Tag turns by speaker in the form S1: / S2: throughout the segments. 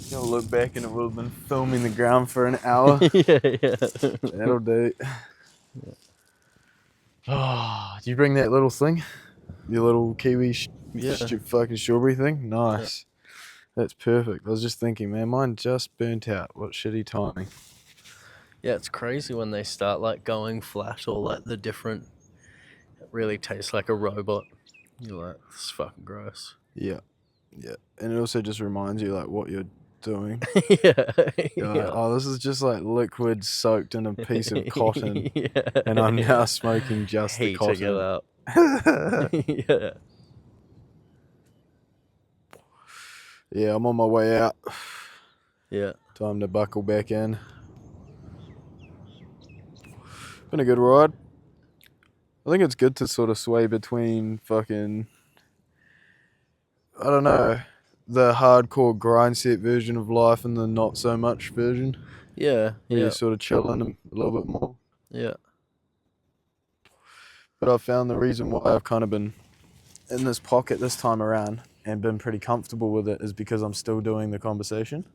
S1: You'll look back and it will have been filming the ground for an hour.
S2: Yeah.
S1: That'll do. Oh, do you bring that little thing? Your little kiwi fucking strawberry thing? Nice. That's perfect. I was just thinking, man, mine just burnt out. What shitty timing.
S2: Yeah, it's crazy when they start like going flat or like the different. It really tastes like a robot. You're like, this is fucking gross.
S1: Yeah. And it also just reminds you like what you're doing.
S2: Yeah.
S1: You're like, oh, this is just like liquid soaked in a piece of cotton,
S2: Yeah.
S1: and I'm now smoking just the
S2: Heating it
S1: cotton.
S2: up. Yeah.
S1: Yeah, I'm on my way out.
S2: Yeah.
S1: Time to buckle back in. Been a good ride. I think it's good to sort of sway between fucking, I don't know, the hardcore grind set version of life and the not so much version.
S2: Yeah.
S1: Where
S2: Yeah.
S1: you're sort of chilling a little bit more.
S2: Yeah.
S1: But I've found the reason why I've kind of been in this pocket this time around and been pretty comfortable with it is because I'm still doing the conversation.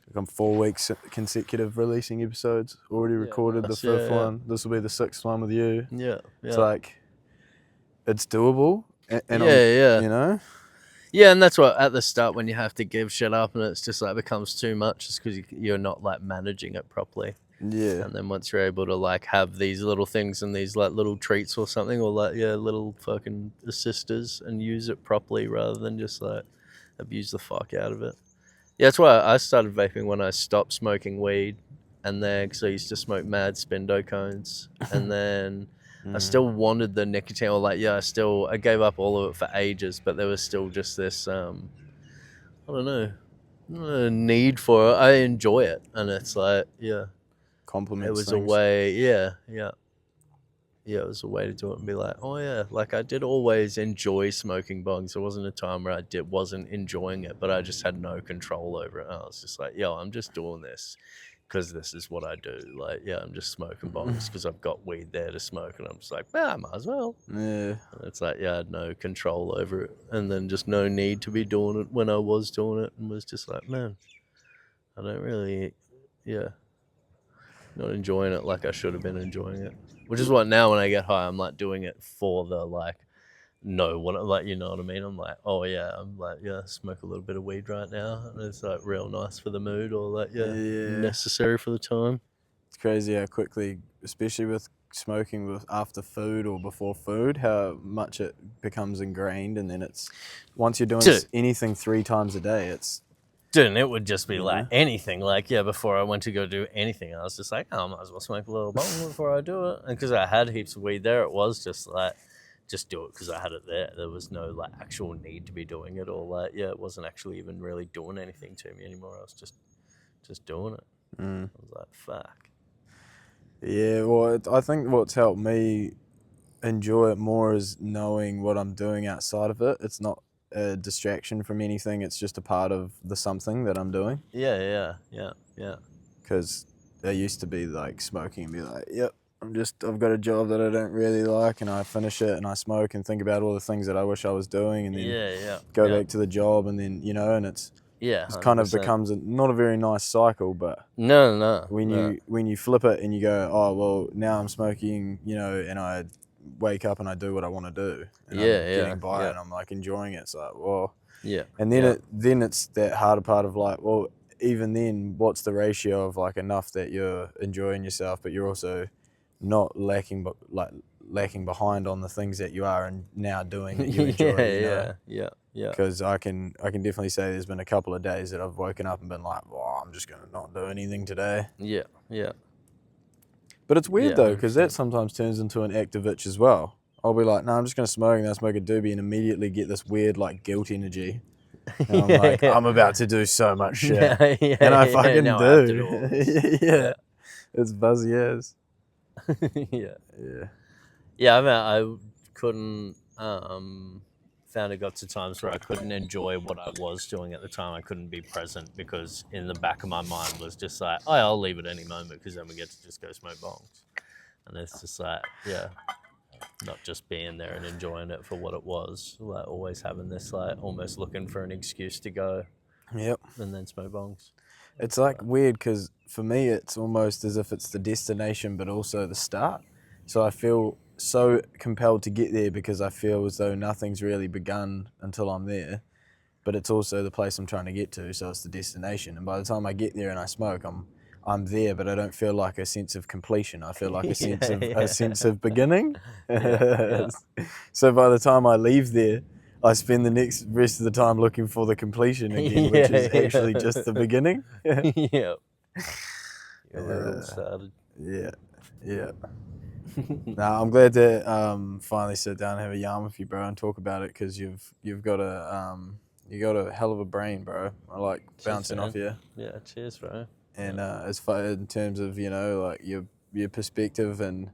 S1: Like I'm 4 weeks consecutive releasing episodes. Already recorded the fifth one. This will be the 6th one with you.
S2: Yeah.
S1: It's like, it's doable. And
S2: yeah.
S1: You know?
S2: Yeah, and that's what at the start when you have to give shit up and it's just like becomes too much, just because you're not like managing it properly.
S1: Yeah.
S2: And then once you're able to like have these little things and these like little treats or something, or like little fucking assisters, and use it properly rather than just like abuse the fuck out of it. Yeah, that's why I started vaping when I stopped smoking weed, and then because I used to smoke mad Spindo cones, and then I still wanted the nicotine, or like I gave up all of it for ages, but there was still just this I don't know, need for it. I enjoy it, and it's like
S1: Compliments
S2: it was
S1: things.
S2: a way, it was a way to do it and be like, oh yeah, like I did always enjoy smoking bongs. There wasn't a time where I wasn't enjoying it, but I just had no control over it. And I was just like, I'm just doing this because this is what I do. Like, I'm just smoking bongs because I've got weed there to smoke, and I'm just like, I might as well.
S1: Yeah.
S2: And it's like, I had no control over it, and then just no need to be doing it when I was doing it, and was just like, man, I don't really, not enjoying it like I should have been enjoying it. Which is what now when I get high, I'm like doing it for the like, like, you know what I mean? I'm like, oh yeah, I'm like, smoke a little bit of weed right now, and it's like real nice for the mood, or like, necessary for the time.
S1: It's crazy how quickly, especially with smoking after food or before food, how much it becomes ingrained, and then it's once you're doing anything 3 times a day, it's.
S2: Dude, and it would just be like anything. Like, before I went to go do anything, I was just like, I might as well smoke a little bong before I do it. And because I had heaps of weed there, it was just like, just do it because I had it there. There was no like actual need to be doing it, or like, it wasn't actually even really doing anything to me anymore. I was just doing it. I was like, fuck.
S1: Yeah, well, I think what's helped me enjoy it more is knowing what I'm doing outside of it. It's not a distraction from anything. It's just a part of the something that I'm doing.
S2: Yeah.
S1: Because I used to be like smoking and be like, yep, I've got a job that I don't really like, and I finish it and I smoke and think about all the things that I wish I was doing, and then go back to the job, and then and it's kind of becomes not a very nice cycle. But
S2: no,
S1: when you flip it and you go, oh well, now I'm smoking, and I wake up and I do what I want to do, and I'm getting by and I'm like enjoying it. It's like, well, and then it's that harder part of like, well, even then, what's the ratio of like enough that you're enjoying yourself, but you're also not lacking behind on the things that you are and now doing that you enjoy.
S2: Yeah.
S1: Because I can definitely say there's been a couple of days that I've woken up and been like, well, I'm just gonna not do anything today.
S2: Yeah.
S1: But it's weird though, because that sometimes turns into an active itch as well. I'll be like, no, I'm just gonna smoke, and I'll smoke a doobie, and immediately get this weird like guilt energy. And I'm like, I'm about to do so much shit, and I fucking do. Yeah, it's buzzy as.
S2: Yeah. I mean, I couldn't. Found it got to times where I couldn't enjoy what I was doing at the time. I couldn't be present because in the back of my mind was just like, oh, I'll leave at any moment because then we get to just go smoke bongs, and it's just like, not just being there and enjoying it for what it was. Like always having this like almost looking for an excuse to go.
S1: Yep.
S2: And then smoke bongs.
S1: It's like weird because for me it's almost as if it's the destination but also the start. So I feel so compelled to get there because I feel as though nothing's really begun until I'm there. But it's also the place I'm trying to get to, so it's the destination. And by the time I get there and I smoke, I'm there, but I don't feel like a sense of completion. I feel like a sense of beginning. So by the time I leave there, I spend the next rest of the time looking for the completion again, which is actually just the beginning.
S2: Yeah. Where it all started.
S1: Yeah. Nah, I'm glad to finally sit down and have a yarn with you, bro, and talk about it because you've got a hell of a brain, bro. I like bouncing off you.
S2: Yeah, cheers, bro.
S1: And as far in terms of like your perspective and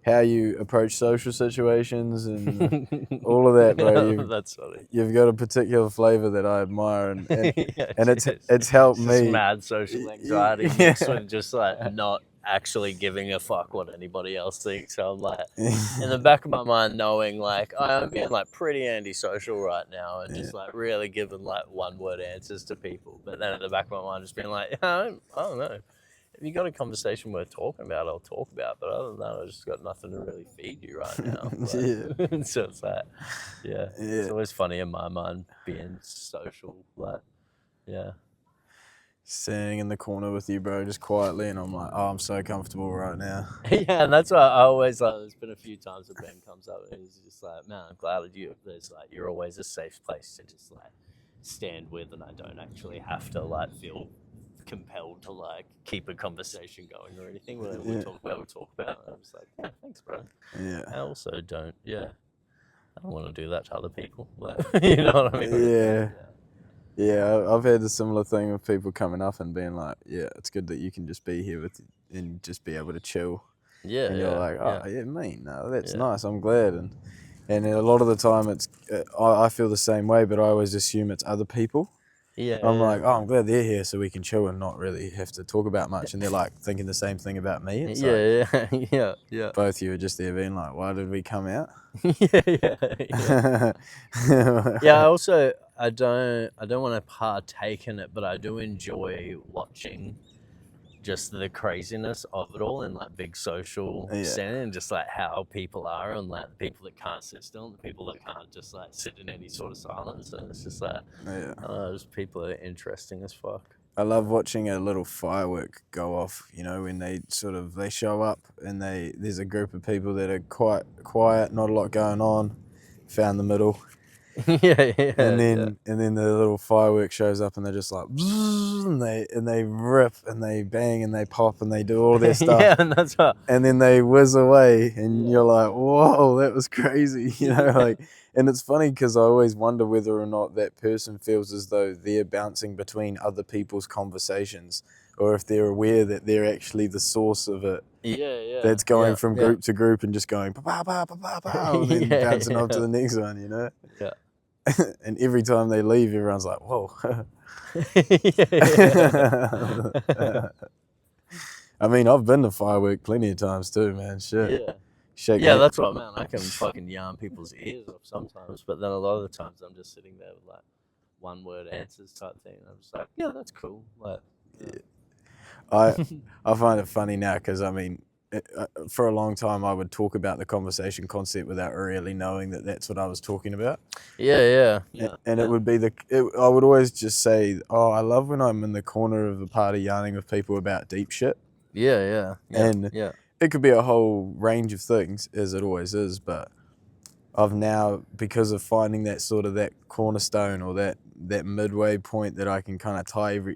S1: how you approach social situations and all of that, bro.
S2: That's funny.
S1: You've got a particular flavor that I admire, and it's helped me.
S2: Just mad social anxiety mixed with just like not actually giving a fuck what anybody else thinks. So I'm like, in the back of my mind, knowing like I'm being like pretty antisocial right now, and just like really giving like one word answers to people. But then at the back of my mind, just being like, I don't know. If you got a conversation worth talking about, I'll talk about. But other than that, I just got nothing to really feed you right now. Like, so it's like, it's always funny in my mind being social. Like,
S1: sitting in the corner with you, bro, just quietly, and I'm like, oh, I'm so comfortable right now.
S2: Yeah, and that's why I always like. There's been a few times that Ben comes up and he's just like, man, I'm glad that there's like you're always a safe place to just like stand with, and I don't actually have to like feel compelled to like keep a conversation going or anything. Whatever we talk about. And I'm just like, yeah, thanks, bro.
S1: Yeah.
S2: I also don't. Yeah, I don't want to do that to other people. Like, you know what I mean?
S1: Yeah, I've had a similar thing with people coming up and being like, yeah, it's good that you can just be here with and just be able to chill.
S2: Yeah,
S1: and you're like, oh, no, that's nice. I'm glad. And a lot of the time, it's I feel the same way, but I always assume it's other people.
S2: Yeah,
S1: I'm like, oh, I'm glad they're here so we can chill and not really have to talk about much. And they're like thinking the same thing about me. It's
S2: yeah.
S1: Both of you are just there being like, why did we come out?
S2: Yeah. I don't want to partake in it, but I do enjoy watching just the craziness of it all in like big social setting, and just like how people are, and like the people that can't sit still and the people that can't just like sit in any sort of silence. And it's just like, those people are interesting as fuck.
S1: I love watching a little firework go off, when they show up and there's a group of people that are quite quiet, not a lot going on, found the middle. And then the little firework shows up and they're just like, and they rip and they bang and they pop and they do all their stuff.
S2: And that's right.
S1: And then they whiz away and you're like, whoa, that was crazy, And it's funny because I always wonder whether or not that person feels as though they're bouncing between other people's conversations, or if they're aware that they're actually the source of it. That's going from group to group and just going, and then bouncing off to the next one,
S2: Yeah.
S1: And every time they leave, everyone's like, whoa. I mean, I've been to firework plenty of times too, man. Shit.
S2: Yeah, that's what I meant. I can fucking yarn people's ears off sometimes, but then a lot of the times I'm just sitting there with like one word answers type thing. And I'm just like, yeah, that's cool. Like,
S1: I find it funny now because I mean, for a long time I would talk about the conversation concept without really knowing that that's what I was talking about. And it would be I would always just say, oh, I love when I'm in the corner of the party yarning with people about deep shit. And it could be a whole range of things, as it always is, but I've now, because of finding that sort of that cornerstone or that midway point that I can kind of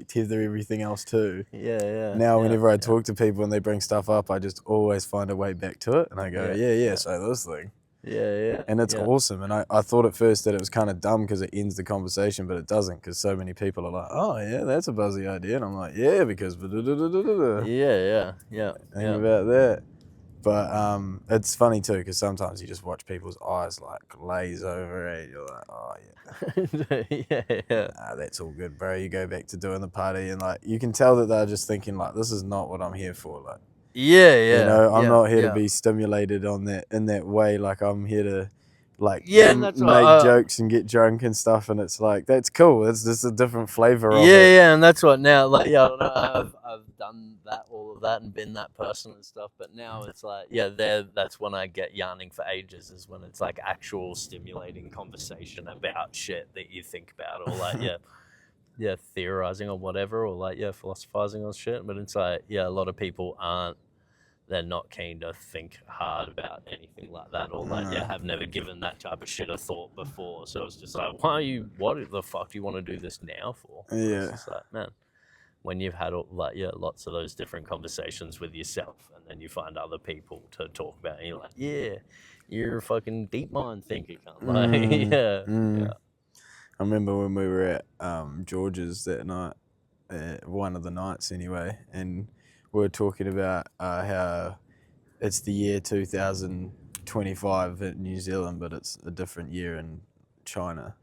S1: tether everything else to. Now, whenever I talk to people and they bring stuff up, I just always find a way back to it, and I go, so this thing. And it's awesome. And I thought at first that it was kind of dumb because it ends the conversation, but it doesn't, because so many people are like, oh yeah, that's a buzzy idea. And I'm like, yeah, because think about that. But it's funny too, because sometimes you just watch people's eyes like glaze over it. You're like, oh yeah. Nah, that's all good, bro. You go back to doing the party, and like you can tell that they're just thinking like, this is not what I'm here for. Like, You know, I'm not here to be stimulated on that in that way. Like I'm here to make jokes and get drunk and stuff, and it's like that's cool. It's just a different flavor of it.
S2: Yeah, and that's what now. Like, I don't know, I've done all of that, and been that person and stuff. But now it's like, that's when I get yarning for ages. Is when it's like actual stimulating conversation about shit that you think about, or like theorizing or whatever, or like philosophizing on shit. But it's like a lot of people aren't. They're not keen to think hard about anything like that, or like have never given that type of shit a thought before. So it's just like, what the fuck do you want to do this now for?
S1: Yeah.
S2: It's just like, man, when you've had lots of those different conversations with yourself, and then you find other people to talk about, and you're like, you're a fucking deep mind thinker, like,
S1: I remember when we were at George's that night, one of the nights anyway, and we were talking about how it's the year 2025 in New Zealand, but it's a different year in China.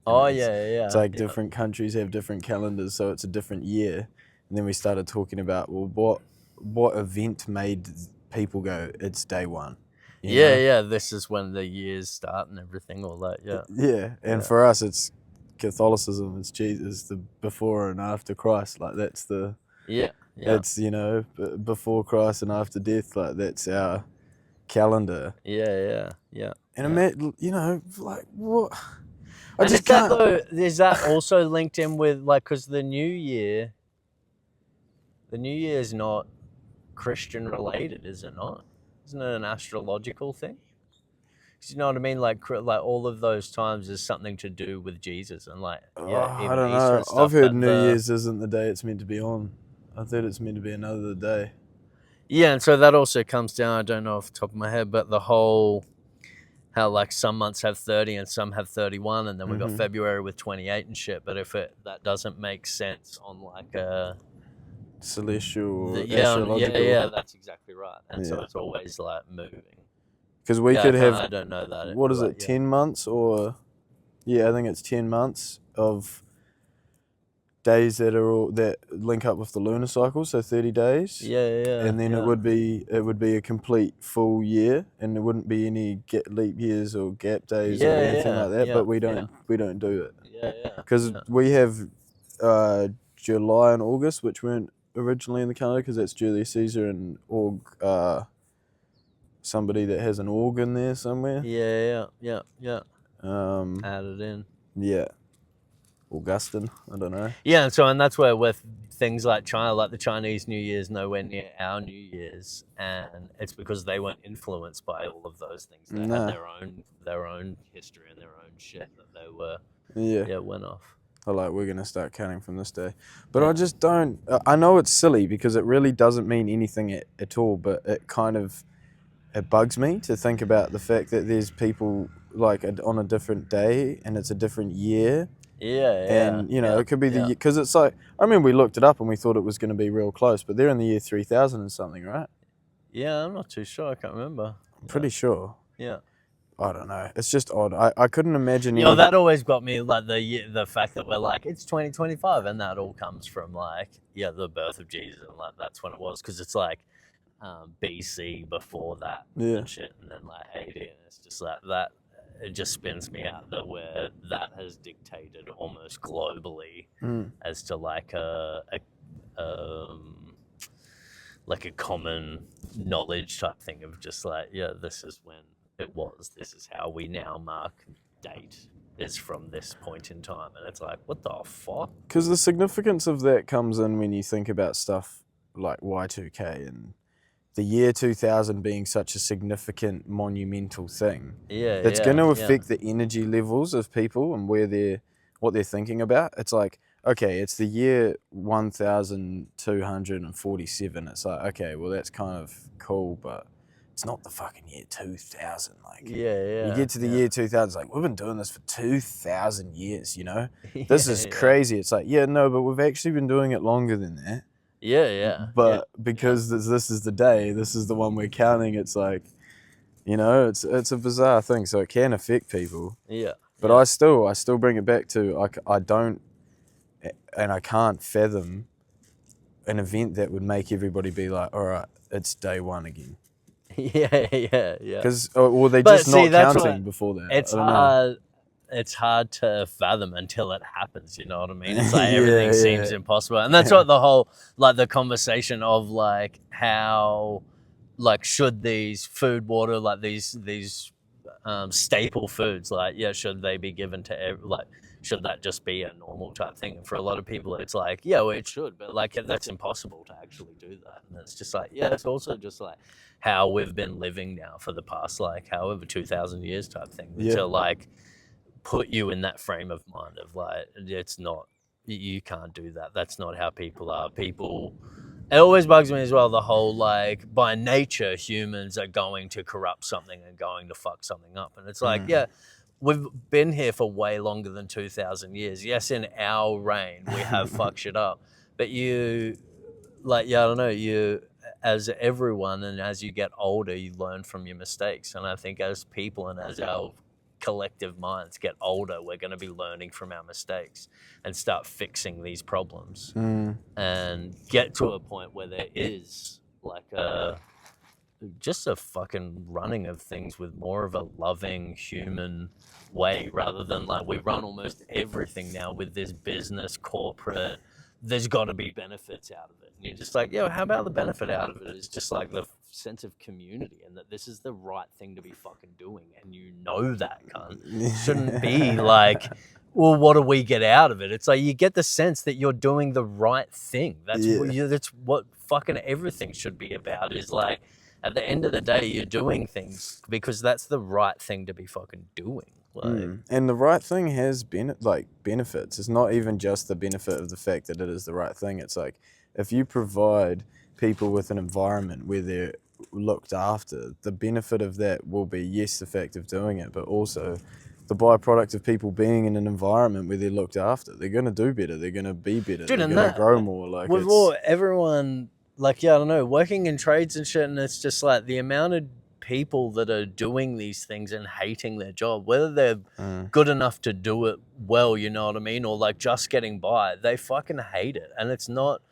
S1: It's like different countries have different calendars, so it's a different year. And then we started talking about, well, what event made people go, it's day one? You know?
S2: This is when the years start and everything, all that,
S1: And for us, it's Catholicism, it's Jesus, the before and after Christ, like that's the... It's, before Christ and after death, like that's our calendar.
S2: And
S1: like what?
S2: Is that also linked in with like, because the New Year is not Christian related, is it not? Isn't it an astrological thing? You know what I mean? Like all of those times is something to do with Jesus and like
S1: I don't know. I've heard New Year's isn't the day it's meant to be on. I thought it's meant to be another day.
S2: Yeah, and so that also comes down, I don't know off the top of my head, but the whole, how like some months have 30 and some have 31, and then we've got February with 28 and shit. But if that doesn't make sense on like a...
S1: celestial,
S2: astrological. That's exactly right. And so it's always like moving.
S1: Because we could have...
S2: I don't know that.
S1: What is it, 10 months or... Yeah, I think it's 10 months of... days that link up with the lunar cycle, so 30 days. And then it would be a complete full year, and there wouldn't be any leap years or gap days or anything like that. But we don't do it. Because we have July and August, which weren't originally in the calendar, because that's Julius Caesar and somebody that has an org in there somewhere.
S2: Added in.
S1: Yeah. Augustine, I don't know.
S2: Yeah, and that's where with things like China, like the Chinese New Year's nowhere near our New Year's, and it's because they weren't influenced by all of those things. They had their own history and their own shit that they were went off.
S1: We're gonna start counting from this day, but I just don't. I know it's silly because it really doesn't mean anything at all, but it bugs me to think about the fact that there's people like on a different day and it's a different year. And it could be the year, because it's like, I remember we looked it up and we thought it was going to be real close, but they're in the year 3000 and something, right?
S2: I'm not too sure. I can't remember.
S1: I'm pretty sure. I don't know. It's just odd. I couldn't imagine.
S2: That always got me, like the fact that we're like, it's 2025, and that all comes from like the birth of Jesus, and like that's when it was, because it's like BC before that and shit, and then like AD, and it's just like that. It just spins me out that where that has dictated almost globally as to like a common knowledge type thing of just like, this is when it was, this is how we now mark date is from this point in time. And it's like, what the fuck?
S1: Because the significance of that comes in when you think about stuff like Y2K and the year 2000 being such a significant, monumental thing. That's going to affect the energy levels of people and what they're thinking about. It's like, okay, it's the year 1247. It's like, okay, well, that's kind of cool, but it's not the fucking year 2000. Like, you get to the year 2000, it's like, we've been doing this for 2000 years, This is crazy. It's like, no, but we've actually been doing it longer than that. But because this is the day, this is the one we're counting, it's like, it's a bizarre thing. So it can affect people. But I still bring it back to, I don't, and I can't fathom an event that would make everybody be like, all right, it's day one again.
S2: Yeah.
S1: Because, or they just not counting before that.
S2: It's hard. It's hard to fathom until it happens. You know what I mean? It's like everything seems impossible, and that's what the whole the conversation of how should these food, water, these staple foods, should they be given to should that just be a normal type thing? And for a lot of people, it's like, yeah, well, it should, but that's impossible to actually do that. And it's just like, yeah, it's also just like how we've been living now for the past however 2,000 years type thing to put you in that frame of mind of it's not, you can't do that. That's not how people are. It always bugs me as well, the whole by nature humans are going to corrupt something and going to fuck something up. And it's yeah, we've been here for way longer than 2,000 years. Yes, in our reign we have fucked shit up, but I don't know, you, as everyone, and as you get older, you learn from your mistakes. And I think as people and as our collective minds get older, we're going to be learning from our mistakes and start fixing these problems and get to a point where there is just a fucking running of things with more of a loving human way, rather than we run almost everything now with this business corporate, there's got to be benefits out of it. And you're just how about the benefit out of it is just the sense of community, and that this is the right thing to be fucking doing, and you know that, cunt. Shouldn't be well, what do we get out of it? It's you get the sense that you're doing the right thing. That's what fucking everything should be about, is at the end of the day, you're doing things because that's the right thing to be fucking doing.
S1: And the right thing has benefits. It's not even just the benefit of the fact that it is the right thing. It's if you provide people with an environment where they're looked after, the benefit of that will be, yes, the fact of doing it, but also the byproduct of people being in an environment where they're looked after. They're going to do better. They're going to be better. Dude, they're going to grow more.
S2: Everyone, I don't know, working in trades and shit, and it's just the amount of people that are doing these things and hating their job, whether they're good enough to do it well, you know what I mean, or just getting by, they fucking hate it, and it's not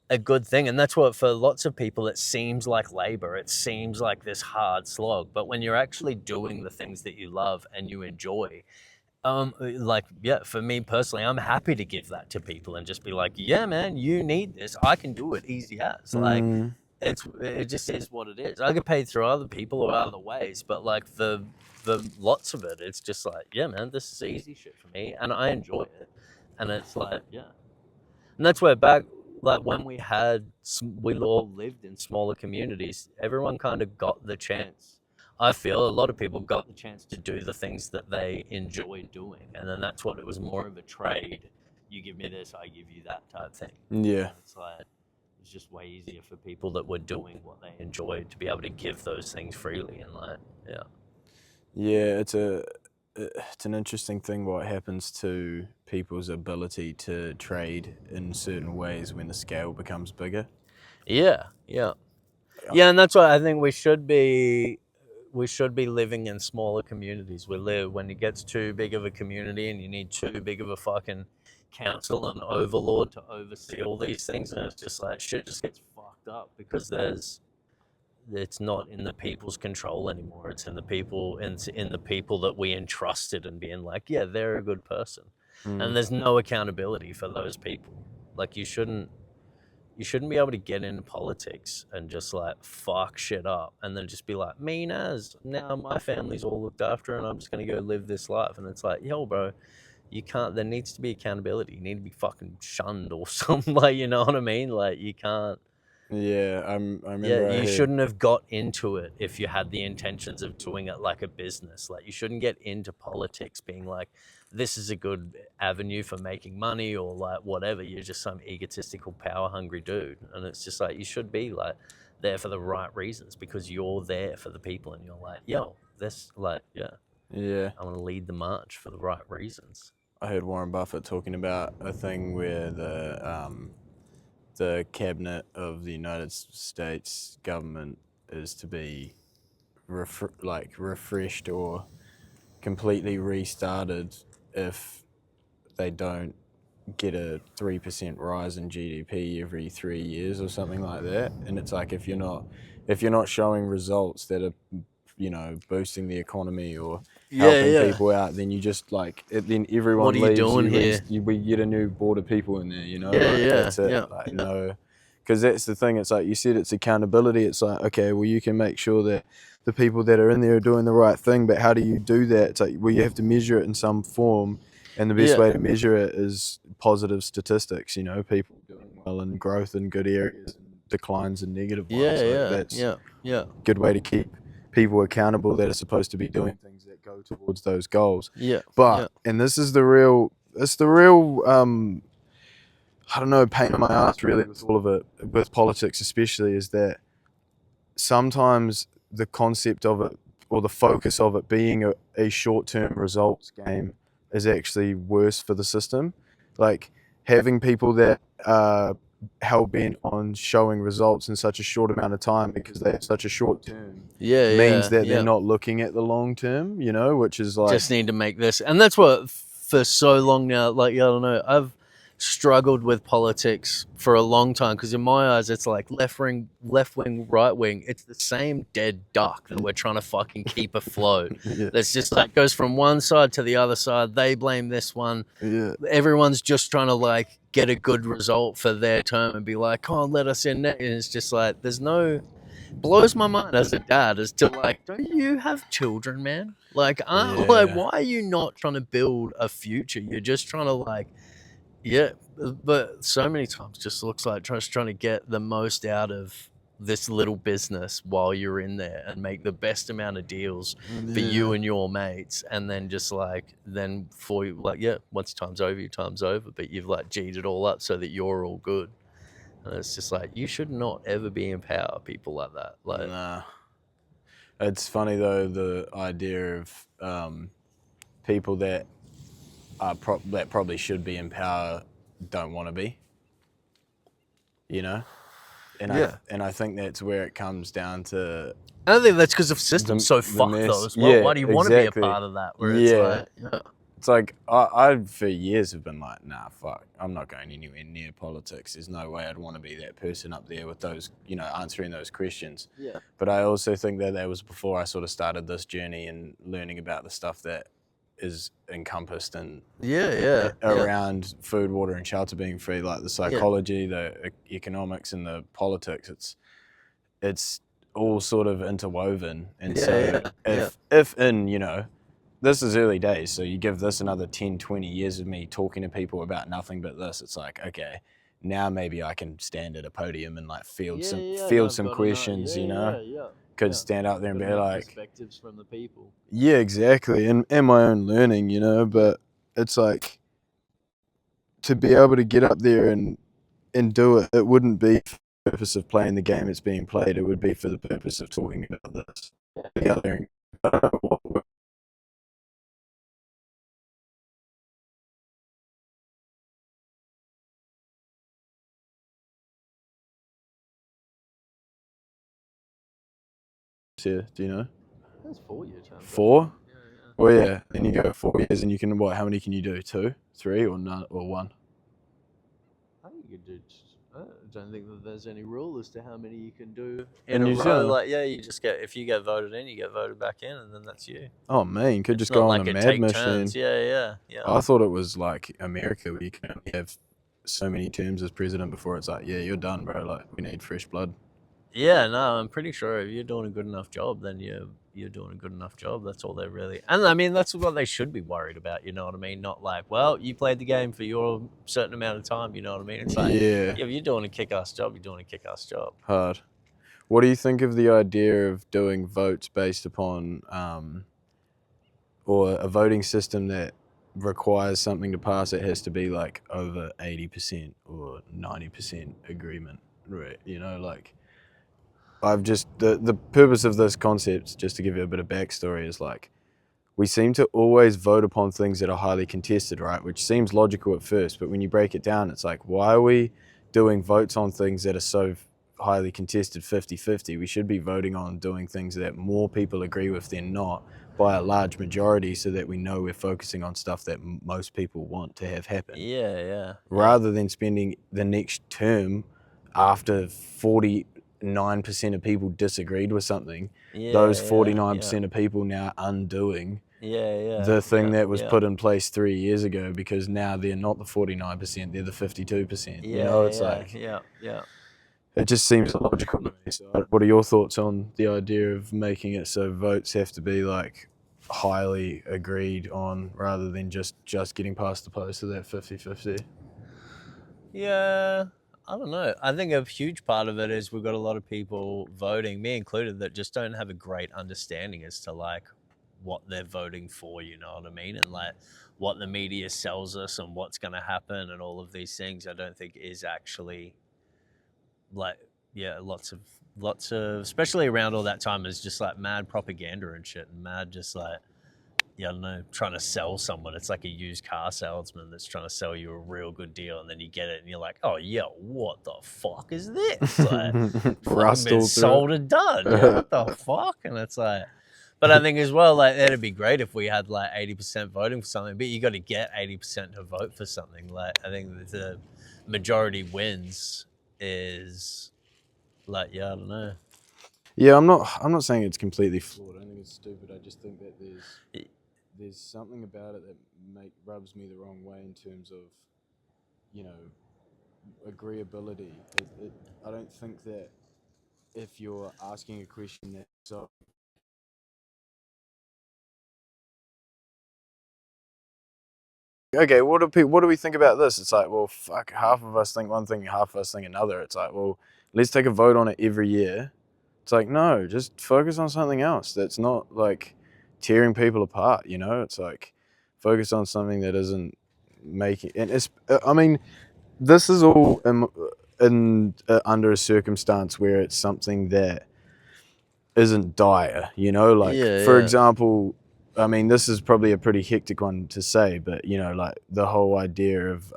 S2: a good thing. And that's what, for lots of people, it seems like labor, it seems like this hard slog, but when you're actually doing the things that you love and you enjoy, for me personally, I'm happy to give that to people and just be yeah, man, you need this, I can do it easy as it just is what it is. I get paid through other people or other ways, but the lots of it, it's just yeah, man, this is easy shit for me and I enjoy it. And it's yeah. And that's where back when we all lived in smaller communities, everyone kind of got the chance. I feel a lot of people got the chance to do the things that they enjoy doing, and then that's what it was, more of a trade. You give me this, I give you that type thing.
S1: Yeah.
S2: And it's just way easier for people that were doing what they enjoyed to be able to give those things freely, and yeah.
S1: Yeah, it's an interesting thing what happens to people's ability to trade in certain ways when the scale becomes bigger.
S2: Yeah, and that's why I think we should be living in smaller communities. When it gets too big of a community and you need too big of a fucking council and overlord to oversee all these things, and it's just shit just gets fucked up because it's not in the people's control anymore. It's in the people, in the people that we entrusted and being yeah, they're a good person. And there's no accountability for those people. You shouldn't be able to get into politics and just fuck shit up and then just be mean as, now my family's all looked after and I'm just going to go live this life. And it's yo, bro, you can't, there needs to be accountability. You need to be fucking shunned or something, you know what I mean? You can't.
S1: Yeah, I remember.
S2: Yeah, you shouldn't have got into it if you had the intentions of doing it like a business. You shouldn't get into politics being this is a good avenue for making money or whatever. You're just some egotistical, power-hungry dude, and it's just you should be there for the right reasons because you're there for the people, and you're yo, this
S1: yeah,
S2: I want to lead the march for the right reasons.
S1: I heard Warren Buffett talking about a thing where the cabinet of the United States government is to be refreshed or completely restarted if they don't get a 3% rise in GDP every 3 years or something like that. And it's like if you're not showing results that are, you know, boosting the economy or helping people out, then you just like then everyone
S2: what are
S1: leaves.
S2: You doing here?
S1: We get a new board of people in there, you know.
S2: That's it.
S1: No, because that's the thing. It's like you said, it's accountability. It's like, okay, well, you can make sure that the people that are in there are doing the right thing, but how do you do that? It's like, well, you have to measure it in some form. And the best way to measure it is positive statistics, you know, people doing well and growth in good areas and declines in negative ones. That's a good way to keep people accountable that are supposed to be doing things that go towards those goals. And this is the real, I don't know, pain in my ass really with all of it, with politics especially, is that sometimes the concept of it or the focus of it being a short-term results game is actually worse for the system. Like having people that are hell-bent on showing results in such a short amount of time because they have such a short term means that they're not looking at the long term, you know, which is like...
S2: Just need to make this. And that's what for so long now, like, I don't know, I've struggled with politics for a long time because in my eyes it's like left wing, right wing. It's the same dead duck that we're trying to fucking keep afloat. That's just like goes from one side to the other side. They blame this one. Everyone's just trying to like get a good result for their term and be like, oh, let us in next. And it's just like there's no... blows my mind as a dad as to like, don't you have children, man? Like, like, why are you not trying to build a future? You're just trying to like... but so many times just looks like just trying to get the most out of this little business while you're in there and make the best amount of deals for you and your mates, and then just like then for you like once time's over, your time's over, but you've like G'd it all up so that you're all good. And it's just like you should not ever be in power, people like that. Like,
S1: nah. It's funny though, the idea of people that that probably should be in power don't want to be, you know. And I think that's where it comes down to.
S2: I don't think that's because the system's so fucked though as well. Why do you want to be a part of that? Where
S1: it's like I for years have been like, nah, fuck, I'm not going anywhere near politics. There's no way I'd want to be that person up there with those, you know, answering those questions. But I also think that was before I sort of started this journey and learning about the stuff that is encompassed in around food, water, and shelter being free, like the psychology, the economics, and the politics. It's all sort of interwoven. And if in, you know, this is early days, so you give this another 10, 20 years of me talking to people about nothing but this, it's like, okay, now maybe I can stand at a podium and like field some questions, you know. Could stand out there and be like
S2: perspectives from the people.
S1: Yeah, exactly. And my own learning, you know, but it's like to be able to get up there and do it, it wouldn't be for the purpose of playing the game it's being played, it would be for the purpose of talking about this. Together. Do you know?
S2: That's 4 years.
S1: 4? Well, yeah. Then you go 4 years, and you can how many can you do? 2, 3, or none, or 1?
S2: I think you could do. I don't think that there's any rule as to how many you can do
S1: in New Zealand.
S2: Like, you just get, if you get voted in, you get voted back in, and then that's you.
S1: Oh man, you could just go on a mad machine.
S2: Yeah.
S1: I thought it was like America, where you can only have so many terms as president before it's like, yeah, you're done, bro. Like, we need fresh blood.
S2: Yeah, no, I'm pretty sure if you're doing a good enough job, then you're doing a good enough job. That's all they're really... And I mean, that's what they should be worried about, you know what I mean? Not like, well, you played the game for your certain amount of time, you know what I mean? It's like, if you're doing a kick-ass job, you're doing a kick-ass job.
S1: Hard. What do you think of the idea of doing votes based upon, or a voting system that requires something to pass, it has to be like over 80% or 90% agreement, right? You know, like... I've just, the purpose of this concept, just to give you a bit of backstory, is like, we seem to always vote upon things that are highly contested, right? Which seems logical at first, but when you break it down, it's like, why are we doing votes on things that are so highly contested 50-50. We should be voting on doing things that more people agree with than not by a large majority, so that we know we're focusing on stuff that most people want to have happen. Rather than spending the next term after 49% of people disagreed with something, those 49% of people now undoing the thing that was put in place 3 years ago, because now they're not the 49%, they're the 52%. It just seems illogical to me. So what are your thoughts on the idea of making it so votes have to be like highly agreed on, rather than just getting past the post of that 50-50?
S2: Yeah, I don't know. I think a huge part of it is we've got a lot of people voting, me included, that just don't have a great understanding as to like what they're voting for, you know what I mean? And like what the media sells us and what's going to happen and all of these things, I don't think is actually like, lots of, especially around all that time, is just like mad propaganda and shit, and mad just like, I don't know, trying to sell someone. It's like a used car salesman that's trying to sell you a real good deal, and then you get it and you're like, oh, yeah, what the fuck is this? Like, been sold and done. Yeah, what the fuck? And it's like, but I think as well, like, that'd be great if we had like 80% voting for something, but you got to get 80% to vote for something. Like, I think the majority wins is like, I don't know.
S1: Yeah, I'm not saying it's completely flawed. I don't think it's stupid. I just think that there's something about it that rubs me the wrong way in terms of, you know, agreeability. I don't think that if you're asking a question that's so... Okay, what do we think about this? It's like, well, fuck, half of us think one thing, half of us think another. It's like, well, let's take a vote on it every year. It's like, no, just focus on something else that's not like tearing people apart, you know? It's like, focus on something that isn't making... And it's, I mean, this is all under a circumstance where it's something that isn't dire, you know? Like, for example, I mean, this is probably a pretty hectic one to say, but, you know, like the whole idea of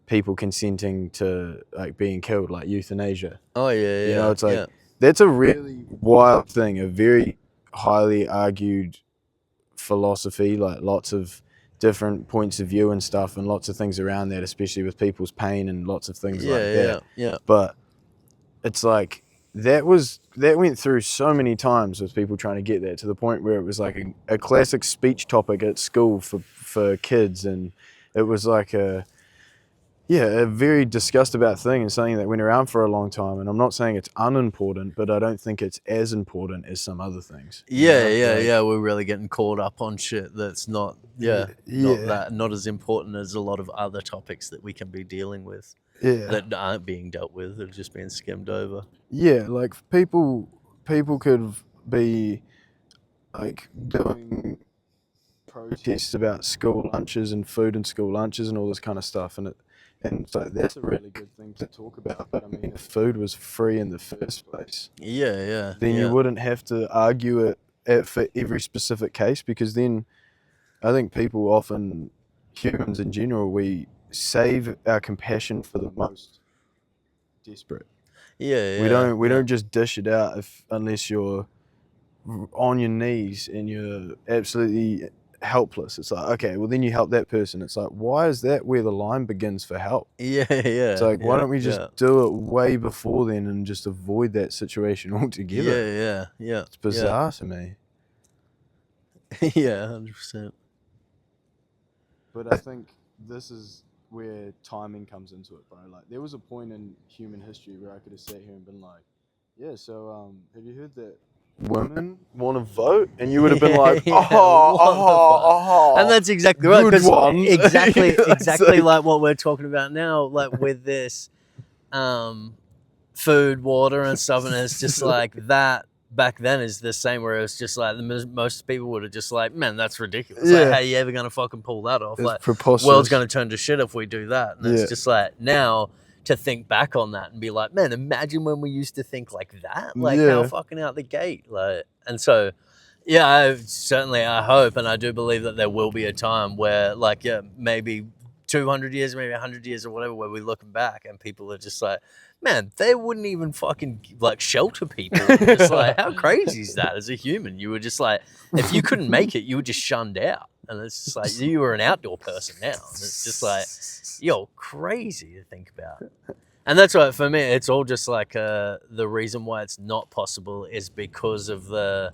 S1: people consenting to like being killed, like euthanasia.
S2: Oh, yeah.
S1: You know, it's like, that's a really wild thing, a very highly argued philosophy, like lots of different points of view and stuff, and lots of things around that, especially with people's pain and lots of things like that. But it's like, that went through so many times with people trying to get that, to the point where it was like a classic speech topic at school for kids, and it was like a very discussed about thing, and something that went around for a long time. And I'm not saying it's unimportant, but I don't think it's as important as some other things.
S2: We're really getting caught up on shit that's not as important as a lot of other topics that we can be dealing with. That aren't being dealt with, they're just being skimmed over.
S1: Yeah, like people could be like doing protests about school lunches and food and school lunches and all this kind of stuff, and so that's a really good thing to talk about. But I mean, if food was free in the first place, then you wouldn't have to argue it for every specific case, because then I think people often, humans in general, we save our compassion for the most desperate. We don't just dish it out unless you're on your knees and you're absolutely helpless. It's like, okay, well then you help that person. It's like, why is that where the line begins for help? It's like, why don't we just do it way before then and just avoid that situation altogether? It's bizarre to me.
S2: 100%.
S1: But I think this is where timing comes into it, bro. Like, there was a point in human history where I could have sat here and been like, yeah, so have you heard that women want to vote? And you would have been like,
S2: and that's exactly right, because exactly like what we're talking about now, like with this food, water and stuff, and it's just like that back then is the same, where it's just like most people would have just like, man, that's ridiculous. Like, how are you ever gonna fucking pull that off? It's like, preposterous. World's gonna turn to shit if we do that. And it's just like, now to think back on that and be like, man, imagine when we used to think like that, like how fucking out the gate, like. And so I hope and I do believe that there will be a time where, like, maybe 200 years, maybe 100 years or whatever, where we're looking back and people are just like, man, they wouldn't even fucking like shelter people. Just like, how crazy is that as a human? You were just like, if you couldn't make it, you were just shunned out. And it's just like, you were an outdoor person now. And it's just like, yo, crazy to think about. And that's why, for me, it's all just like the reason why it's not possible is because of the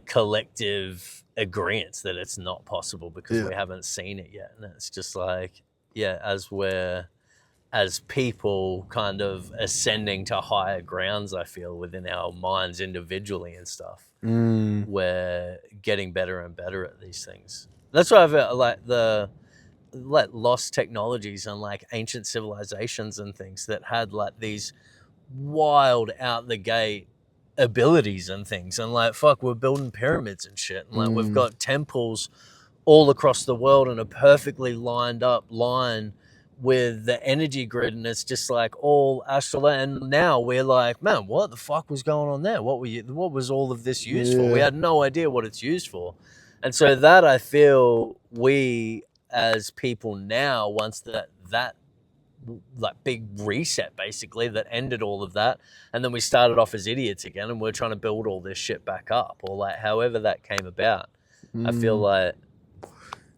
S2: collective agreement that it's not possible because we haven't seen it yet. And it's just like, as people kind of ascending to higher grounds, I feel, within our minds individually and stuff, we're getting better and better at these things. That's why I've like lost technologies and like ancient civilizations and things that had like these wild out the gate abilities and things, and like, fuck, we're building pyramids and shit, and like we've got temples all across the world in a perfectly lined up line with the energy grid, and it's just like all astral. And now we're like, man, what the fuck was going on there? What was all of this used for? We had no idea what it's used for. And so that, I feel, we as people now, once that like big reset basically that ended all of that, and then we started off as idiots again, and we're trying to build all this shit back up, or like however that came about. I feel like,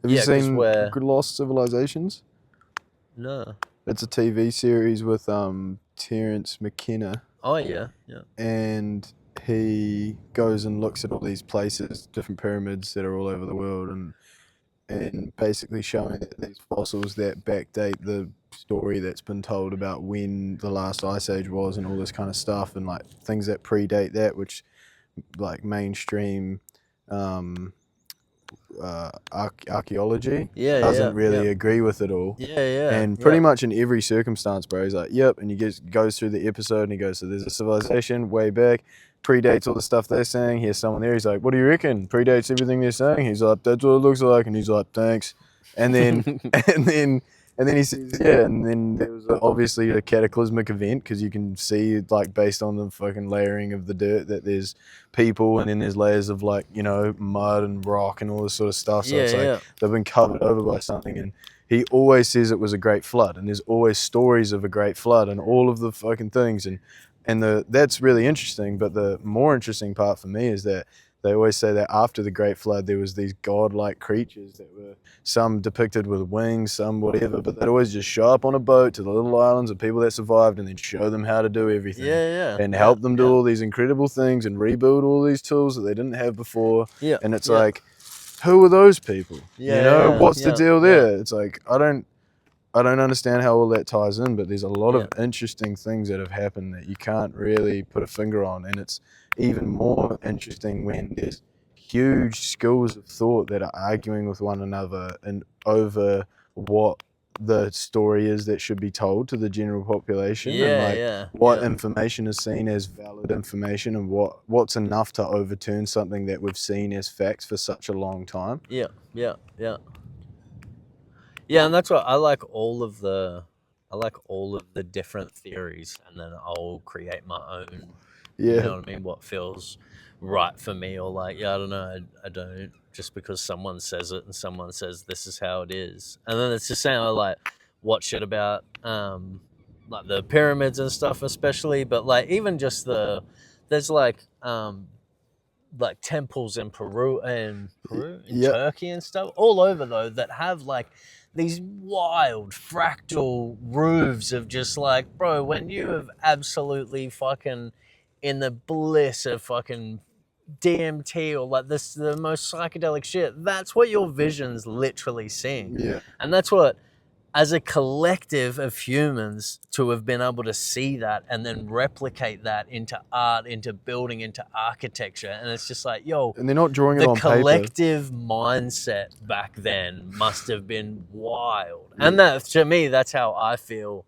S1: have you seen Lost Civilizations?
S2: No.
S1: It's a TV series with Terence McKenna.
S2: Oh yeah.
S1: And he goes and looks at all these places, different pyramids that are all over the world, and basically showing that these fossils that backdate the story that's been told about when the last ice age was and all this kind of stuff, and like things that predate that, which like mainstream archaeology doesn't really agree with it all. And pretty much in every circumstance, bro, he's like, yep, and he goes through the episode and he goes, so there's a civilization way back, predates all the stuff they're saying. Here's someone there. He's like, what do you reckon? Predates everything they're saying. He's like, that's what it looks like. And he's like, thanks. And then and then he says, and then there was obviously a cataclysmic event, because you can see, like, based on the fucking layering of the dirt, that there's people, and then there's layers of, like, you know, mud and rock and all this sort of stuff. So it's like they've been covered over by something. And he always says it was a great flood, and there's always stories of a great flood and all of the fucking things. And that's really interesting, but the more interesting part for me is that they always say that after the Great Flood, there was these godlike creatures that were some depicted with wings, some whatever, but they'd always just show up on a boat to the little islands of people that survived, and then show them how to do everything. And help them do all these incredible things and rebuild all these tools that they didn't have before. And it's like, who are those people? You know, what's the deal there? It's like, I don't understand how all that ties in, but there's a lot of interesting things that have happened that you can't really put a finger on. And it's even more interesting when there's huge schools of thought that are arguing with one another and over what the story is that should be told to the general population, what information is seen as valid information, and what's enough to overturn something that we've seen as facts for such a long time.
S2: Yeah, and that's what I like, all of the different theories, and then I'll create my own. You know what I mean? What feels right for me, or like, I don't know, I don't, just because someone says it and someone says this is how it is. And then it's just saying, I like watch shit about like the pyramids and stuff especially, but like even just there's like temples in Peru and Turkey and stuff all over though that have like these wild fractal roofs of just like, bro, when you have absolutely fucking in the bliss of fucking DMT or like this, the most psychedelic shit, that's what your vision's literally seeing. And that's what, as a collective of humans, to have been able to see that and then replicate that into art, into building, into architecture. And it's just like, yo,
S1: and they're not drawing it on paper.
S2: The collective mindset back then must have been wild. And that, to me, that's how I feel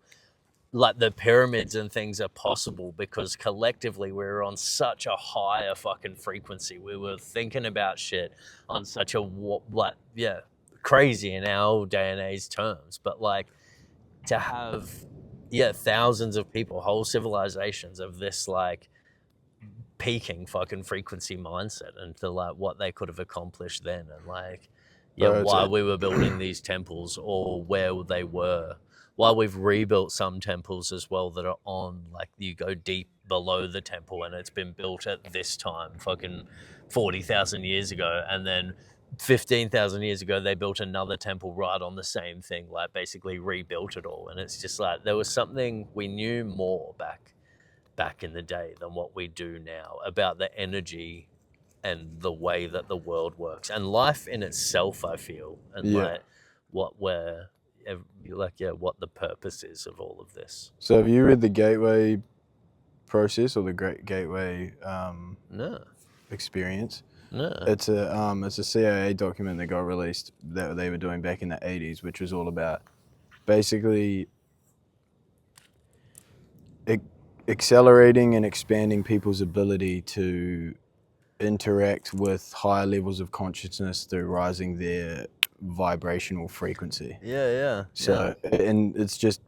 S2: like the pyramids and things are possible, because collectively we were on such a higher fucking frequency. We were thinking about shit on such a, crazy in our day and age terms, but like to have thousands of people, whole civilizations of this like peaking fucking frequency mindset, and to like what they could have accomplished then, and like why we were building these temples or where they were. Why we've rebuilt some temples as well that are on, like, you go deep below the temple and it's been built at this time, fucking 40,000 years ago, and then 15,000 years ago they built another temple right on the same thing, like basically rebuilt it all. And it's just like there was something we knew more back in the day than what we do now about the energy and the way that the world works and life in itself, I feel, and what the purpose is of all of this.
S1: So have you read the Gateway process or the Great Gateway experience?
S2: No.
S1: It's a CIA document that got released that they were doing back in the 80s, which was all about basically accelerating and expanding people's ability to interact with higher levels of consciousness through rising their vibrational frequency. So, and it's just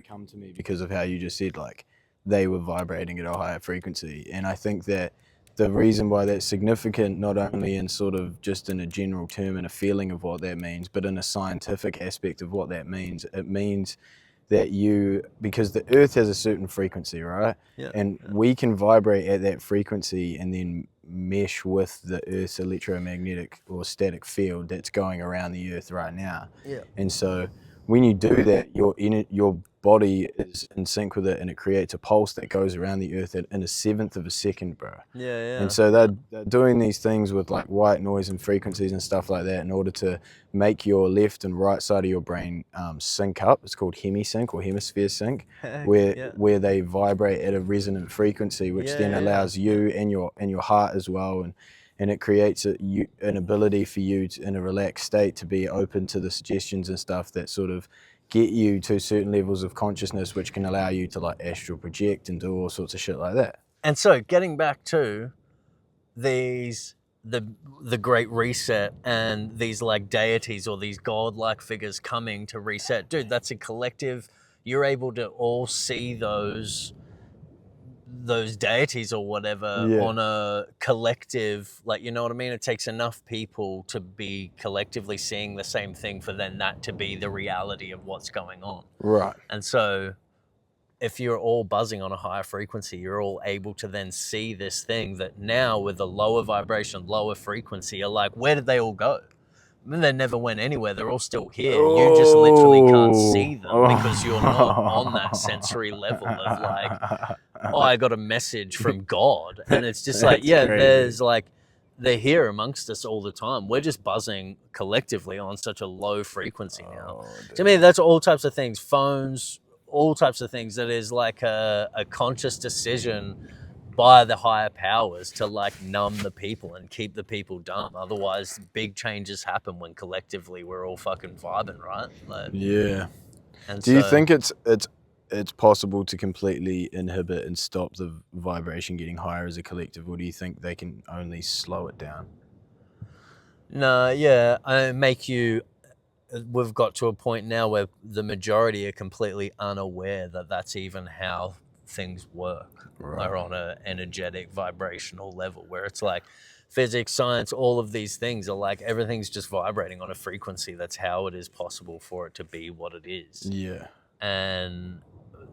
S1: come to me because of how you just said, like, they were vibrating at a higher frequency. And I think that the reason why that's significant, not only in sort of just in a general term and a feeling of what that means, but in a scientific aspect of what that means, it means that because the earth has a certain frequency, right? And we can vibrate at that frequency and then mesh with the earth's electromagnetic or static field that's going around the earth right now. And so when you do that, your body is in sync with it, and it creates a pulse that goes around the earth in 1/7 of a second, bro. And so they're doing these things with like white noise and frequencies and stuff like that in order to make your left and right side of your brain sync up. It's called hemisync or hemisphere sync, where they vibrate at a resonant frequency, which then allows you and your heart as well, and it creates an ability for you in a relaxed state to be open to the suggestions and stuff that sort of get you to certain levels of consciousness, which can allow you to like astral project and do all sorts of shit like that.
S2: And so getting back to the Great Reset and these like deities or these godlike figures coming to reset, dude, that's a collective. You're able to all see those deities or whatever on a collective, like, you know what I mean? It takes enough people to be collectively seeing the same thing for then that to be the reality of what's going on.
S1: Right.
S2: And so if you're all buzzing on a higher frequency, you're all able to then see this thing that now with a lower vibration, lower frequency, are like, where did they all go? I mean, they never went anywhere. They're all still here. You just literally can't see them because you're not on that sensory level of like, oh, I got a message from God. And it's just like, crazy. There's like, they're here amongst us all the time. We're just buzzing collectively on such a low frequency now. To me, that's all types of things. Phones, all types of things that is like a conscious decision by the higher powers to like numb the people and keep the people dumb. Otherwise, big changes happen when collectively we're all fucking vibing, right? Like,
S1: And do you think it's possible to completely inhibit and stop the vibration getting higher as a collective, or do you think they can only slow it down?
S2: No, we've got to a point now where the majority are completely unaware that that's even how things work, are on an energetic vibrational level, where it's like physics, science, all of these things are like everything's just vibrating on a frequency. That's how it is possible for it to be what it is. And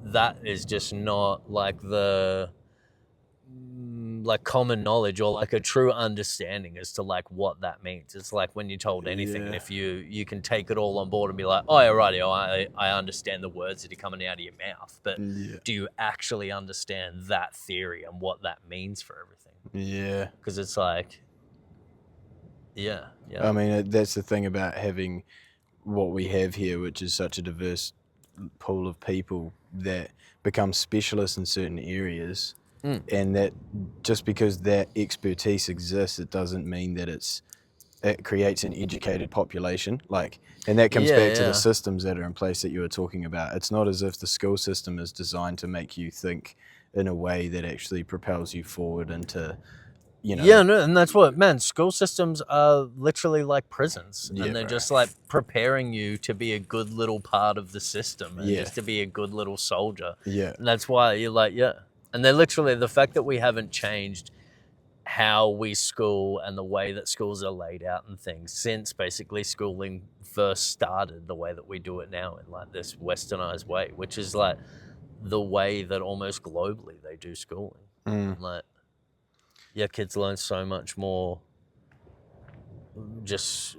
S2: that is just not like the like common knowledge or like a true understanding as to like what that means. It's like when you're told anything, and if you can take it all on board and be like, oh yeah, right, I understand the words that are coming out of your mouth, but do you actually understand that theory and what that means for everything? Because it's like, I
S1: mean, that's the thing about having what we have here, which is such a diverse pool of people that become specialists in certain areas. And that just because that expertise exists, it doesn't mean that it creates an educated population. Like, and that comes back to the systems that are in place that you were talking about. It's not as if the school system is designed to make you think in a way that actually propels you forward into, you know.
S2: And that's what, man, school systems are literally like prisons, and they're just like preparing you to be a good little part of the system and just to be a good little soldier. And that's why you're like, and they're literally, the fact that we haven't changed how we school and the way that schools are laid out and things since basically schooling first started the way that we do it now in like this westernized way, which is like the way that almost globally they do schooling. Like, yeah, kids learn so much more just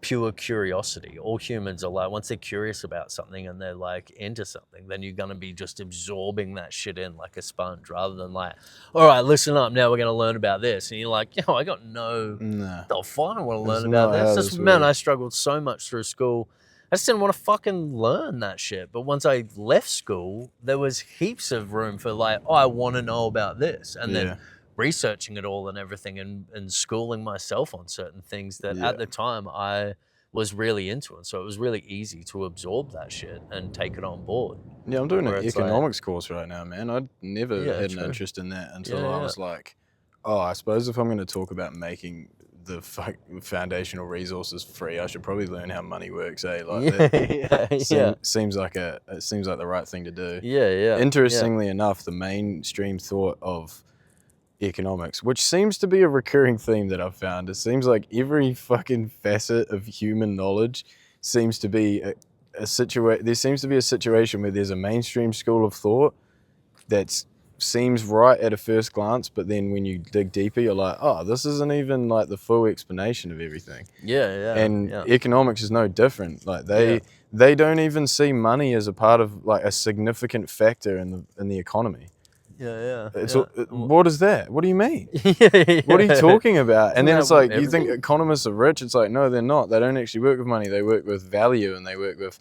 S2: pure curiosity. All humans are like, once they're curious about something and they're like into something, then you're gonna be just absorbing that shit in like a sponge, rather than like, all right, listen up, now we're gonna learn about this, and you're like, yo, I got the fuck I want to learn about this. Just, man, I struggled so much through school. I just didn't want to fucking learn that shit. But once I left school, there was heaps of room for like, oh, I want to know about this, and then researching it all and everything, and schooling myself on certain things that at the time I was really into it. So it was really easy to absorb that shit and take it on board.
S1: Yeah, I'm doing an economics course right now, man. I'd never had an interest in that until I was like, oh, I suppose if I'm going to talk about making the foundational resources free, I should probably learn how money works, eh? Like seems like the right thing to do. Interestingly enough, the mainstream thought of economics, which seems to be a recurring theme that I've found. It seems like every fucking facet of human knowledge seems to be there seems to be a situation where there's a mainstream school of thought that seems right at a first glance, but then when you dig deeper, you're like, oh, this isn't even like the full explanation of everything. And economics is no different. Like they don't even see money as a part of like a significant factor in the economy. What is that? What do you mean? What are you talking about? And then it's like, you think economists are rich? It's like, no, they're not. They don't actually work with money. They work with value, and they work with,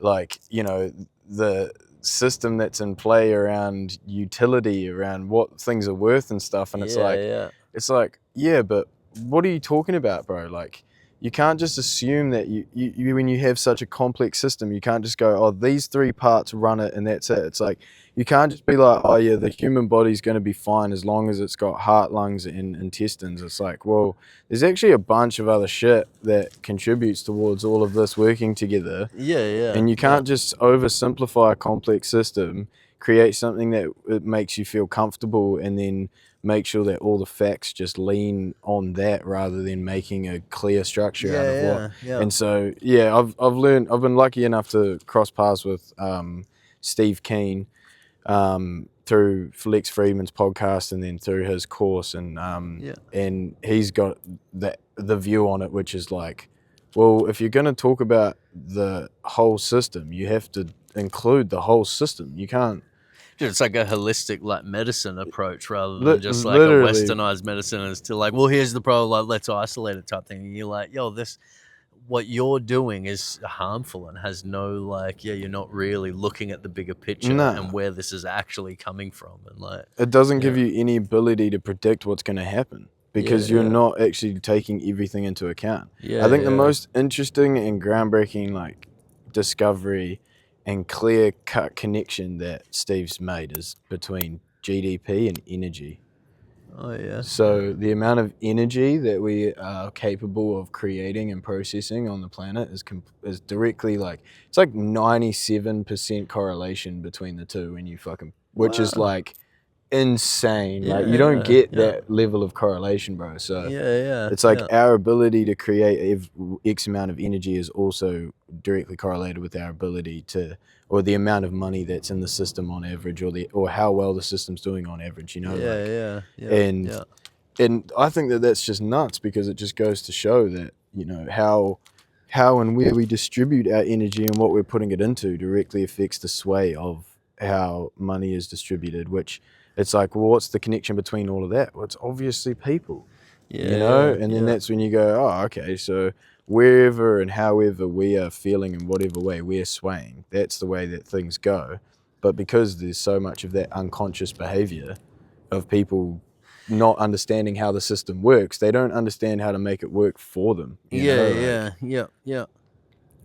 S1: like, you know, the system that's in play around utility, around what things are worth and stuff. And it's like, but what are you talking about, bro? Like, you can't just assume that you when you have such a complex system, you can't just go, oh, these three parts run it and that's it. It's like, you can't just be like, oh yeah, the human body's going to be fine as long as it's got heart, lungs, and intestines. It's like, well, there's actually a bunch of other shit that contributes towards all of this working together. And you can't just oversimplify a complex system, create something that it makes you feel comfortable, and then make sure that all the facts just lean on that rather than making a clear structure out of what. And so, I've been lucky enough to cross paths with Steve Keen through Lex Friedman's podcast, and then through his course, and he's got the view on it, which is like, well, if you're going to talk about the whole system, you have to include the whole system. You can't.
S2: It's like a holistic like medicine approach rather than just like a westernized medicine. It's to like, well, here's the problem, like, let's isolate it type thing. And you're like, yo, what you're doing is harmful and has no, like, you're not really looking at the bigger picture and where this is actually coming from. And like,
S1: it doesn't give you any ability to predict what's going to happen, because you're not actually taking everything into account. I think the most interesting and groundbreaking like discovery and clear-cut connection that Steve's made is between GDP and energy. So the amount of energy that we are capable of creating and processing on the planet is directly like, it's like 97% correlation between the two when you which is like insane. Like, you don't get that level of correlation, bro. So it's like our ability to create X amount of energy is also directly correlated with our ability to, or the amount of money that's in the system on average, or how well the system's doing on average, you know? And I think that that's just nuts, because it just goes to show that, you know, how and where we distribute our energy and what we're putting it into directly affects the sway of how money is distributed, which it's like, well, what's the connection between all of that? Well, it's obviously people, you know? And then that's when you go, oh, okay, so wherever and however we are feeling in whatever way we're swaying, that's the way that things go. But because there's so much of that unconscious behavior of people not understanding how the system works, they don't understand how to make it work for them.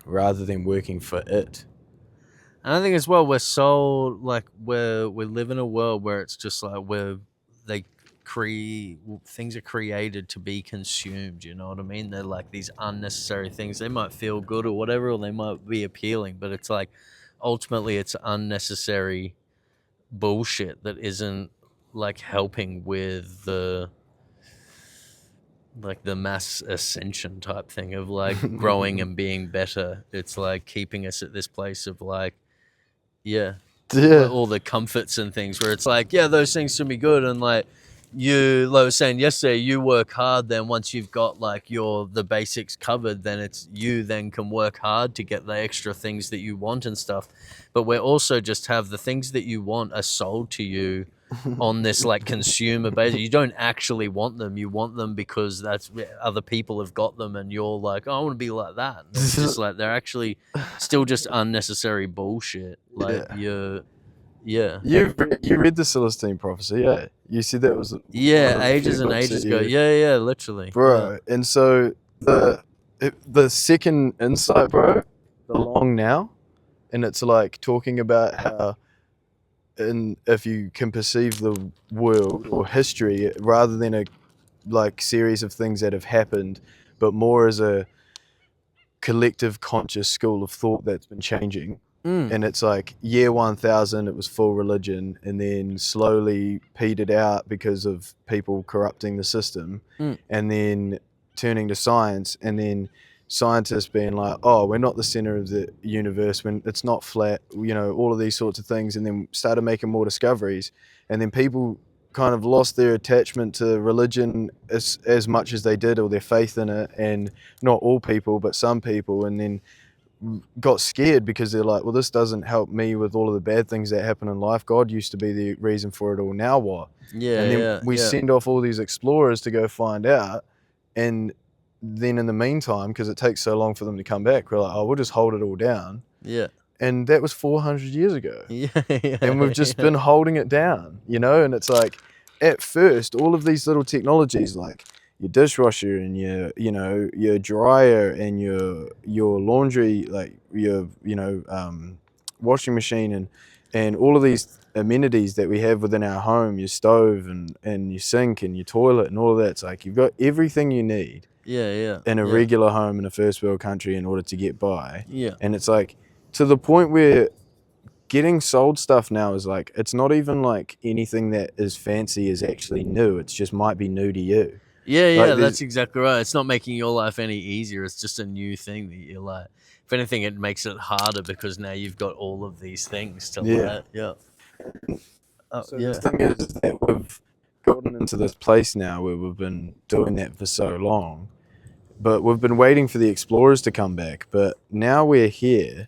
S1: Rather than working for it.
S2: And I think as well, we're so like we live in a world where it's just like things are created to be consumed. You know what I mean? They're like these unnecessary things. They might feel good or whatever, or they might be appealing, but it's like ultimately it's unnecessary bullshit that isn't like helping with the like the mass ascension type thing of like growing and being better. It's like keeping us at this place of like, all the comforts and things where it's like, those things can be good. And like you, like I was saying yesterday, you work hard. Then once you've got like the basics covered, then it's you then can work hard to get the extra things that you want and stuff. But we're also just have the things that you want are sold to you on this like consumer basis. You don't actually want them. You want them because that's other people have got them, and you're like, oh, I want to be like that. And it's just like they're actually still just unnecessary bullshit. Like you
S1: read the Celestine Prophecy, yeah? You said that was
S2: ages and ages ago. Yeah, literally,
S1: bro. And so the second insight, bro, the long now, and it's like talking about how. And if you can perceive the world or history rather than a like series of things that have happened, but more as a collective conscious school of thought that's been changing. And it's like year 1000 it was full religion, and then slowly petered out because of people corrupting the system, and then turning to science, and then scientists being like, oh, we're not the center of the universe, when it's not flat, all of these sorts of things, and then started making more discoveries, and then people kind of lost their attachment to religion as much as they did, or their faith in it, and not all people but some people, and then got scared because they're like, well, this doesn't help me with all of the bad things that happen in life. God used to be the reason for it all, now what? And then we send off all these explorers to go find out, and then in the meantime, because it takes so long for them to come back, we're like, oh, we'll just hold it all down. And that was 400 years ago. And we've just been holding it down, and it's like, at first, all of these little technologies, like your dishwasher and your dryer and your laundry, like your washing machine, and all of these amenities that we have within our home, your stove and your sink and your toilet and all of that. It's like you've got everything you need in a regular home in a first world country in order to get by. And it's like to the point where getting sold stuff now is like, it's not even like anything that is fancy is actually new. It's just might be new to you.
S2: That's exactly right. It's not making your life any easier. It's just a new thing that you're like, if anything, it makes it harder because now you've got all of these things to let.
S1: The thing is that we've gotten into this place now where we've been doing that for so long, but we've been waiting for the explorers to come back. But now we're here,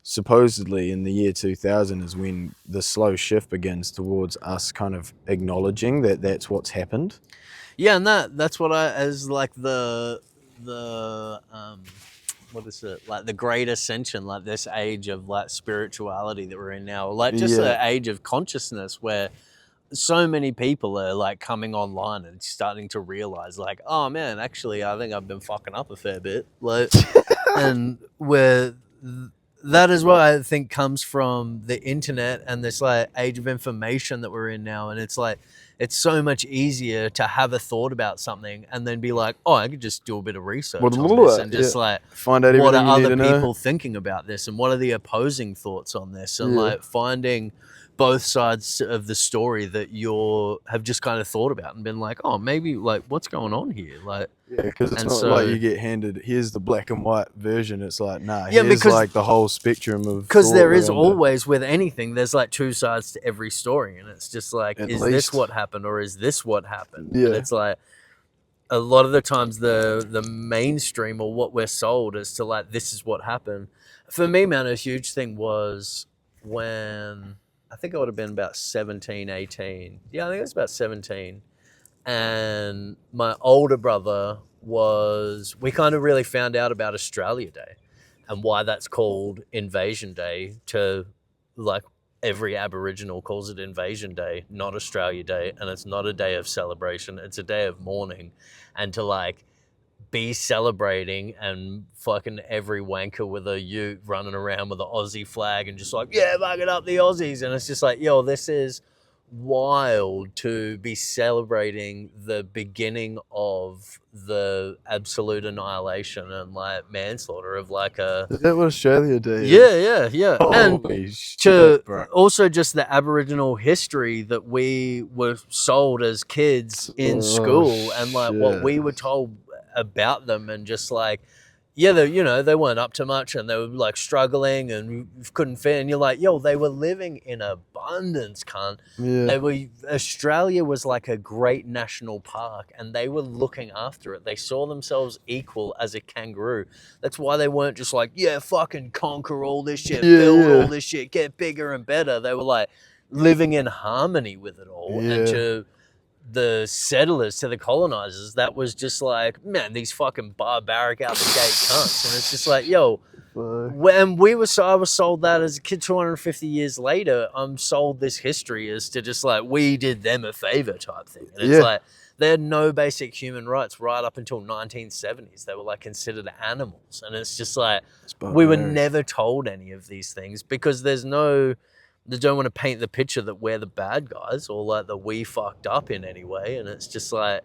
S1: supposedly in the year 2000 is when the slow shift begins towards us kind of acknowledging that that's what's happened.
S2: And that's what as like the what is it, like the great ascension, like this age of like spirituality that we're in now, like just the age of consciousness where so many people are like coming online and starting to realize like, oh man, actually I think I've been fucking up a fair bit, like and where that is what I think comes from the internet and this like age of information that we're in now. And it's like, it's so much easier to have a thought about something and then be like, oh, I could just do a bit of research on this and just like
S1: find out
S2: what are other people thinking about this and what are the opposing thoughts on this, and like finding both sides of the story that have just kind of thought about and been like, oh, maybe like what's going on here, like.
S1: Because it's not like you get handed, here's the black and white version. It's like, nah, here's like the whole spectrum of.
S2: Because there is always, with anything, there's like two sides to every story. And it's just like, is this what happened or is this what happened? And it's like, a lot of the times the mainstream or what we're sold is to like, this is what happened. For me, man, a huge thing was when, I think I would have been about 17, 18. Yeah, I think it was about 17. And my older brother we kind of really found out about Australia Day and why that's called Invasion Day, to like every Aboriginal calls it Invasion Day, not Australia Day. And it's not a day of celebration. It's a day of mourning. And to like be celebrating and fucking every wanker with a ute running around with the Aussie flag and just like, yeah, bug it up the Aussies. And it's just like, yo, this is wild to be celebrating the beginning of the absolute annihilation and like manslaughter of like a.
S1: Is that what Australia Day
S2: is? Yeah.
S1: Holy
S2: and
S1: shit, bro.
S2: Also just the Aboriginal history that we were sold as kids in school and like what we were told about them and just like. Yeah, they weren't up to much and they were like struggling and couldn't fit. And you're like, yo, they were living in abundance, cunt.
S1: Yeah.
S2: Australia was like a great national park and they were looking after it. They saw themselves equal as a kangaroo. That's why they weren't just like, yeah, fucking conquer all this shit, build all this shit, get bigger and better. They were like living in harmony with it all. And to the settlers, to the colonizers, that was just like, man, these fucking barbaric out the gate cunts. And it's just like, yo, when I was sold that as a kid 250 years later, I'm sold this history as to just like, we did them a favor type thing. And it's like, they had no basic human rights right up until 1970s. They were like considered animals. And it's just like, we were never told any of these things because they don't want to paint the picture that we're the bad guys or like that we fucked up in any way. And it's just like,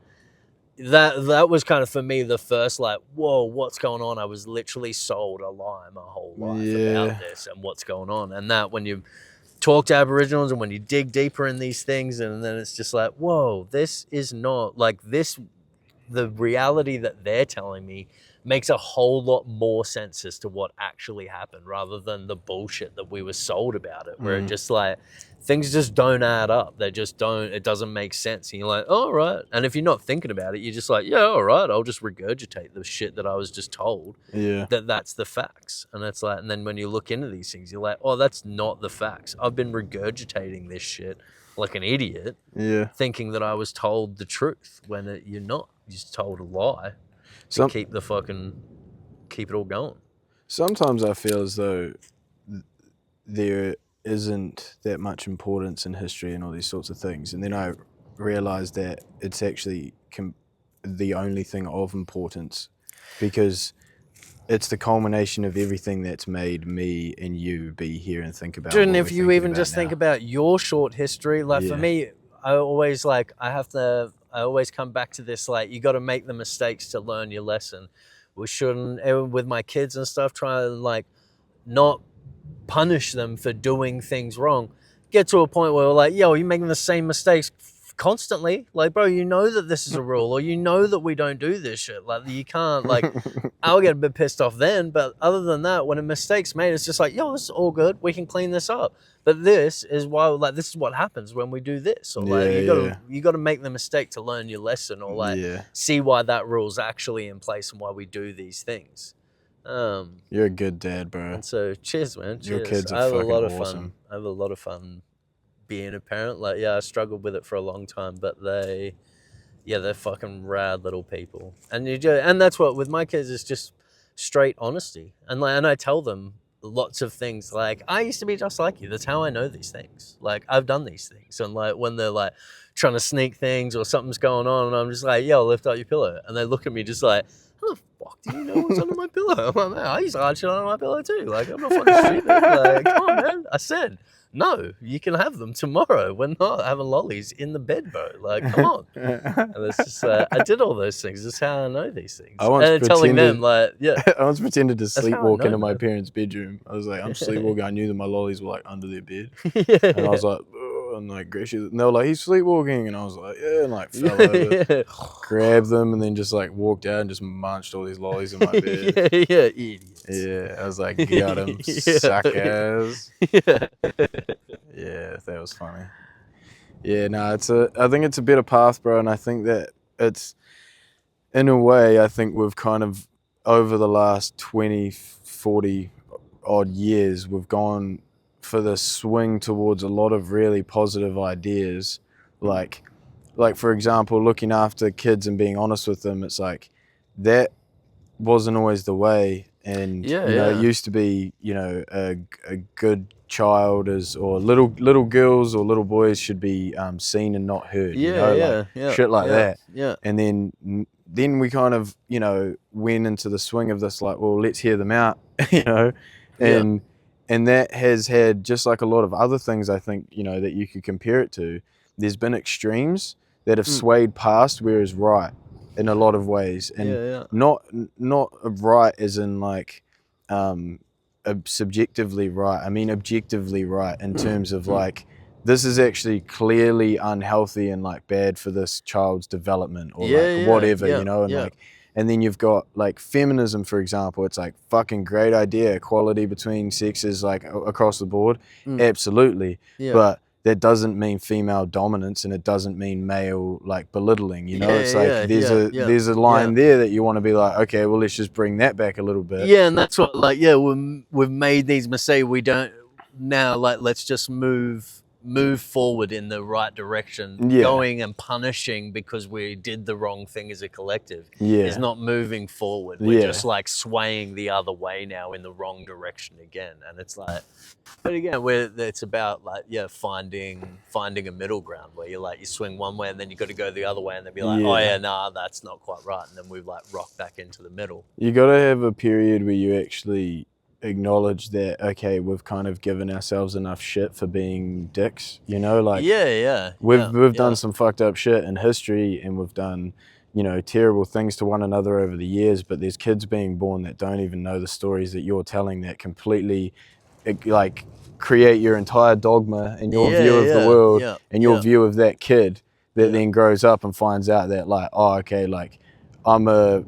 S2: that was kind of for me the first like, whoa, what's going on? I was literally sold a lie my whole life about this and what's going on. And that when you talk to Aboriginals and when you dig deeper in these things, and then it's just like, whoa, this is not like this. The reality that they're telling me makes a whole lot more sense as to what actually happened rather than the bullshit that we were sold about it, where it just like, things just don't add up. They just don't, it doesn't make sense. And you're like, oh, all right. And if you're not thinking about it, you're just like, yeah, all right, I'll just regurgitate the shit that I was just told. Yeah. That's the facts. And it's like, and then when you look into these things, you're like, oh, that's not the facts. I've been regurgitating this shit like an idiot, thinking that I was told the truth when you're not. You're just told a lie to keep it all going.
S1: Sometimes I feel as though there isn't that much importance in history and all these sorts of things, and then I realize that it's actually the only thing of importance because it's the culmination of everything that's made me and you be here and think about.
S2: Dude, and if you even just think about your short history, like for me, I always come back to this, like, you got to make the mistakes to learn your lesson. We shouldn't, with my kids and stuff, try and like not punish them for doing things wrong. Get to a point where we're like, yo, you're making the same mistakes constantly. Like, bro, you know that this is a rule, or you know that we don't do this shit. Like, you can't, like, I'll get a bit pissed off then, but other than that, when a mistake's made, it's just like, yo, this is all good. We can clean this up. But this is why, like, this is what happens when we do this. Or like, you got to make the mistake to learn your lesson, or like see why that rule's actually in place and why we do these things.
S1: You're a good dad, bro.
S2: And so, cheers, man. Cheers.
S1: Your kids are fucking awesome.
S2: I have a lot of fun being a parent. Like, I struggled with it for a long time, but they're fucking rad little people. And that's what with my kids is just straight honesty. And I tell them lots of things like, I used to be just like you. That's how I know these things. Like, I've done these things. And like when they're like trying to sneak things or something's going on, and I'm just like, yo, lift up your pillow. And they look at me just like, how the fuck do you know what's under my pillow? I'm like, man, I used to hide shit under my pillow too. Like, I'm not fucking stupid. Like, come on, man. I said, no, you can have them tomorrow. We're not having lollies in the bed, bro. Like, come on. And it's just, I did all those things. That's how I know these things. And telling them, like,
S1: I once pretended to sleepwalk into my parents' bedroom. I was like, I'm sleepwalking. I knew that my lollies were like under their bed. And I was like, and like Gracie, and they were like, he's sleepwalking, and I was like, yeah, and like fell over, grabbed them, and then just like walked out and just munched all these lollies in my bed.
S2: Idiots.
S1: Yeah, I was like, got him, suckers. Yeah, that was funny. Yeah, no, I think it's a better path, bro, and I think that it's, in a way, I think we've kind of, over the last 20, 40 odd years, we've gone for the swing towards a lot of really positive ideas, like for example, looking after kids and being honest with them. It's like that wasn't always the way, and it used to be, a good child or little girls or little boys should be seen and not heard. Shit like that. Yeah. And then we kind of went into the swing of this, like, well, let's hear them out, and that has had, just like a lot of other things, I think, that you could compare it to, there's been extremes that have swayed past where is right in a lot of ways, and not right as in like subjectively right. I mean objectively right in terms of like this is actually clearly unhealthy and like bad for this child's development or like whatever, you know, and like. And then you've got like feminism, for example. It's like fucking great idea, equality between sexes, like across the board, absolutely. But that doesn't mean female dominance, and it doesn't mean male like belittling. You know, it's like there's a line there that you want to be like, okay, well, let's just bring that back a little bit.
S2: Yeah, and that's what like we've made these mistakes. We don't now like let's just move forward in the right direction. Going and punishing because we did the wrong thing as a collective is not moving forward. We're just like swaying the other way now in the wrong direction again. And it's like, but again, it's about like finding a middle ground where you like you swing one way and then you got to go the other way and then be like, oh yeah, nah, that's not quite right, and then we like rock back into the middle.
S1: You got to have a period where you actually acknowledge that, okay, we've kind of given ourselves enough shit for being dicks, you know, like we've done some fucked up shit in history, and we've done, you know, terrible things to one another over the years, but there's kids being born that don't even know the stories that you're telling that completely like create your entire dogma and your view of the world and your view of that kid that then grows up and finds out that like, oh, okay, like I'm a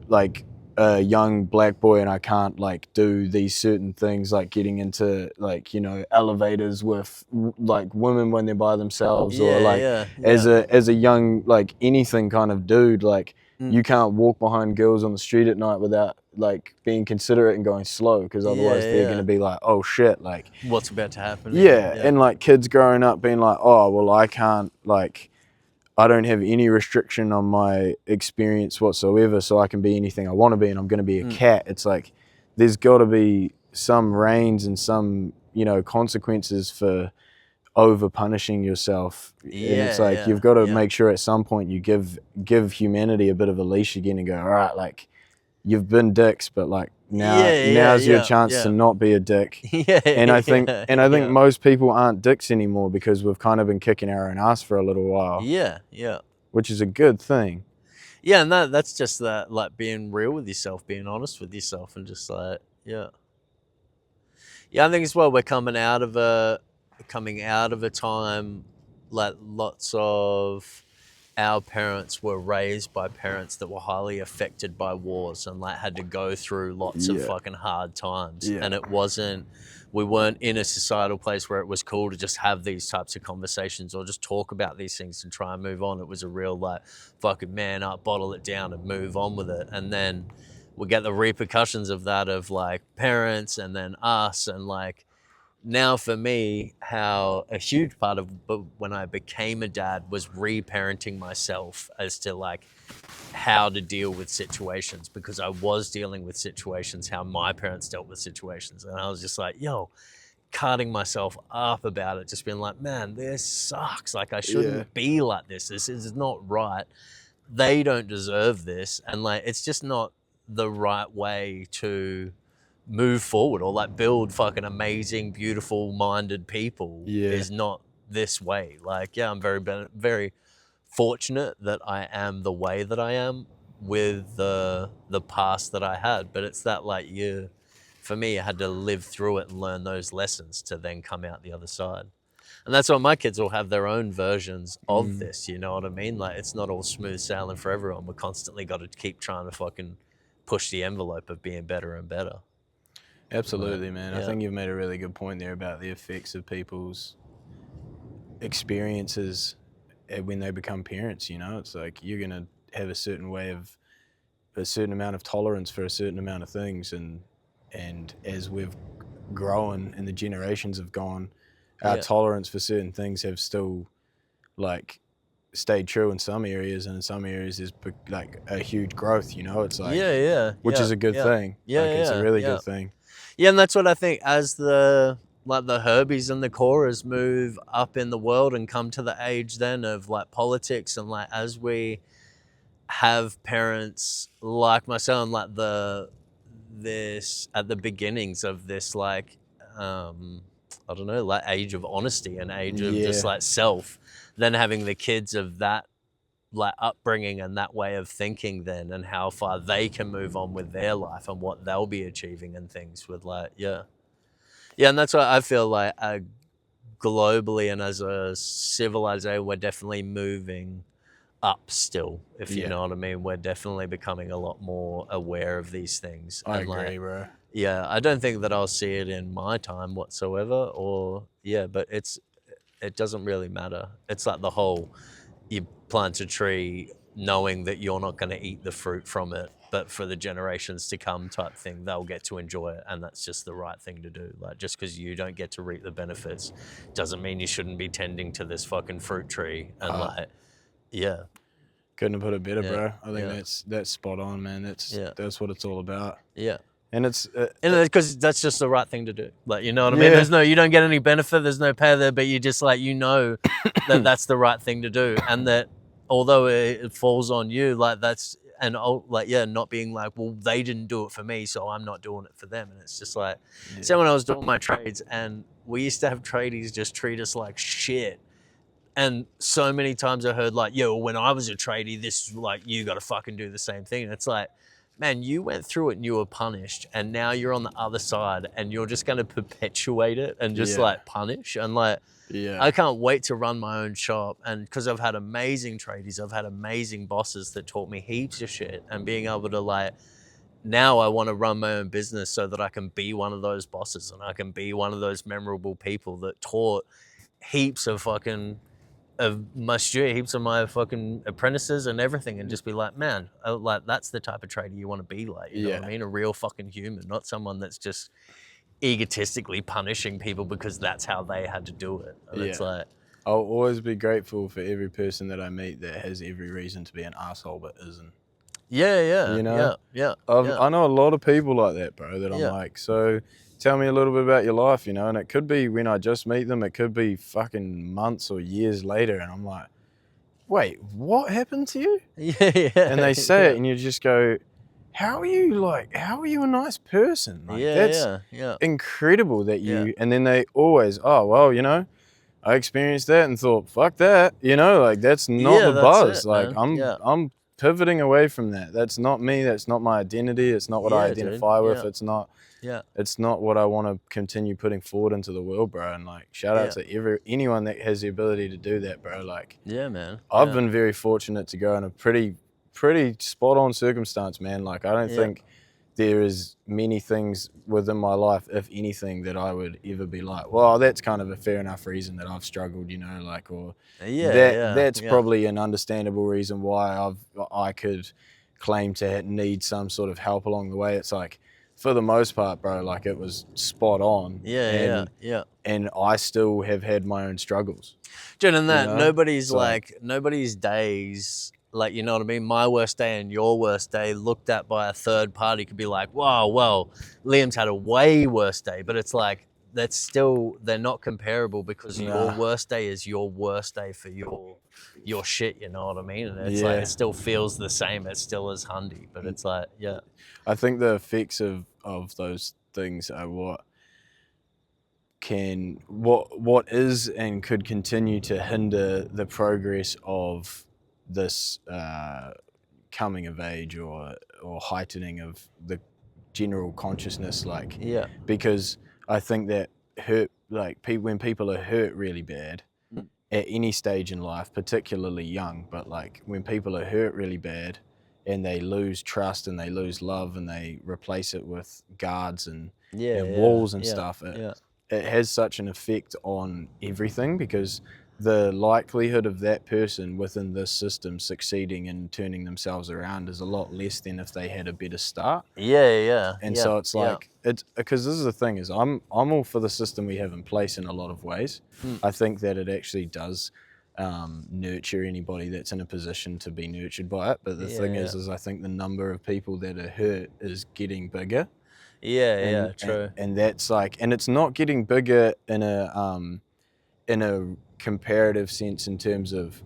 S1: young black boy and I can't like do these certain things, like getting into like, you know, elevators with like women when they're by themselves, or like as a young like anything kind of dude, like you can't walk behind girls on the street at night without like being considerate and going slow, because otherwise they're going to be like, oh shit, like
S2: what's about to happen.
S1: And like kids growing up being like, oh well, I can't, like I don't have any restriction on my experience whatsoever, so I can be anything I want to be, and I'm going to be a cat. It's like there's got to be some reins and some, you know, consequences for over punishing yourself. And it's like you've got to make sure at some point you give humanity a bit of a leash again and go, all right, like you've been dicks, but like now's your chance to not be a dick. And I think most people aren't dicks anymore because we've kind of been kicking our own ass for a little while. Which is a good thing.
S2: Yeah, and that's just that, like being real with yourself, being honest with yourself, and just like I think as well we're coming out of a time like lots of our parents were raised by parents that were highly affected by wars and like had to go through lots of fucking hard times. And we weren't in a societal place where it was cool to just have these types of conversations or just talk about these things and try and move on. It was a real like fucking man up, bottle it down and move on with it. And then we get the repercussions of that, of like parents and then us, and like now for me, how a huge part of when I became a dad was reparenting myself as to like how to deal with situations, because I was dealing with situations how my parents dealt with situations, and I was just like, yo, cutting myself up about it, just being like, man, this sucks, like I shouldn't be like this is not right, they don't deserve this, and like it's just not the right way to move forward or like build fucking amazing, beautiful minded people. Is not this way. Like, I'm very fortunate that I am the way that I am with the past that I had. But it's that like for me, I had to live through it and learn those lessons to then come out the other side. And that's why my kids will have their own versions of this, you know what I mean? Like, it's not all smooth sailing for everyone. We're constantly got to keep trying to fucking push the envelope of being better and better.
S1: Absolutely, man. I think you've made a really good point there about the effects of people's experiences when they become parents, you know? It's like you're going to have a certain amount of tolerance for a certain amount of things, and as we've grown and the generations have gone, our tolerance for certain things have still like stayed true in some areas, and in some areas there's like a huge growth, you know? It's like which is a good thing. It's a really good thing.
S2: Yeah, and that's what I think, as the Herbies and the Coras move up in the world and come to the age then of like politics, and like as we have parents like myself and like this at the beginnings of this like I don't know, like age of honesty and age of just like self, than having the kids of that like upbringing and that way of thinking then, and how far they can move on with their life and what they'll be achieving and things with like, and that's why I feel like globally and as a civilization, we're definitely moving up still, if you know what I mean. We're definitely becoming a lot more aware of these things.
S1: I agree, bro.
S2: Yeah, I don't think that I'll see it in my time whatsoever, or but it doesn't really matter. It's like the whole, you plant a tree knowing that you're not going to eat the fruit from it, but for the generations to come type thing, they'll get to enjoy it, and that's just the right thing to do. Like, just because you don't get to reap the benefits doesn't mean you shouldn't be tending to this fucking fruit tree. And
S1: couldn't have put it better, bro. I think that's spot on, man. That's what it's all about. And it's
S2: because that's just the right thing to do. Like, you know what I mean? There's you don't get any benefit, there's no pay there, but you just like, that that's the right thing to do, and that although it falls on you, like that's, and not being like, well, they didn't do it for me, so I'm not doing it for them. And it's just like, so when I was doing my trades, and we used to have tradies just treat us like shit. And so many times I heard like, yo, when I was a tradie, this, like, you got to fucking do the same thing. And it's like, man, you went through it and you were punished, and now you're on the other side and you're just going to perpetuate it and just like punish. And like, I can't wait to run my own shop. And because I've had amazing tradies, I've had amazing bosses that taught me heaps of shit, and being able to like, now I want to run my own business so that I can be one of those bosses, and I can be one of those memorable people that taught heaps of my fucking apprentices and everything, and just be like, man, like that's the type of trader you want to be like, you know what I mean? A real fucking human, not someone that's just egotistically punishing people because that's how they had to do it. And it's like,
S1: I'll always be grateful for every person that I meet that has every reason to be an asshole but isn't.
S2: You know?
S1: I know a lot of people like that, bro, that I'm like, so tell me a little bit about your life, you know? And it could be when I just meet them, it could be fucking months or years later, and I'm like, wait, what happened to you? And they say it, and you just go, how are you a nice person? Like, that's incredible that you, and then they always, oh, well, you know, I experienced that and thought, fuck that, you know, like, that's not the buzz. Like, I'm pivoting away from that. That's not me. That's not my identity. It's not what I identify with. It's not. It's not what I want to continue putting forward into the world, bro. And like, shout out to anyone that has the ability to do that, bro. Like,
S2: man.
S1: I've been very fortunate to go in a pretty spot on circumstance, man. Like, I don't think there is many things within my life, if anything, that I would ever be like, well, that's kind of a fair enough reason that I've struggled, you know, like, or that's probably an understandable reason why I could claim to need some sort of help along the way. It's like, for the most part, bro, like, it was spot on. And I still have had my own struggles.
S2: Dude, and that, you know? Nobody's days, like, you know what I mean? My worst day and your worst day looked at by a third party could be like, wow, well, Liam's had a way worse day. But it's like, they're not comparable, because your worst day is your worst day for your shit, you know what I mean? And it's like, it still feels the same. It's still as handy, but it's like,
S1: I think the effects of those things are what is and could continue to hinder the progress of this coming of age or heightening of the general consciousness, like, because I think that when people are hurt really bad at any stage in life, particularly young, but like when people are hurt really bad and they lose trust and they lose love and they replace it with guards and walls and stuff, it has such an effect on everything, because the likelihood of that person within this system succeeding and turning themselves around is a lot less than if they had a better start. And so it's like, it's because this is the thing, is I'm all for the system we have in place in a lot of ways. I think that it actually does nurture anybody that's in a position to be nurtured by it. But the thing is I think the number of people that are hurt is getting bigger.
S2: True.
S1: And that's like, and it's not getting bigger in a comparative sense in terms of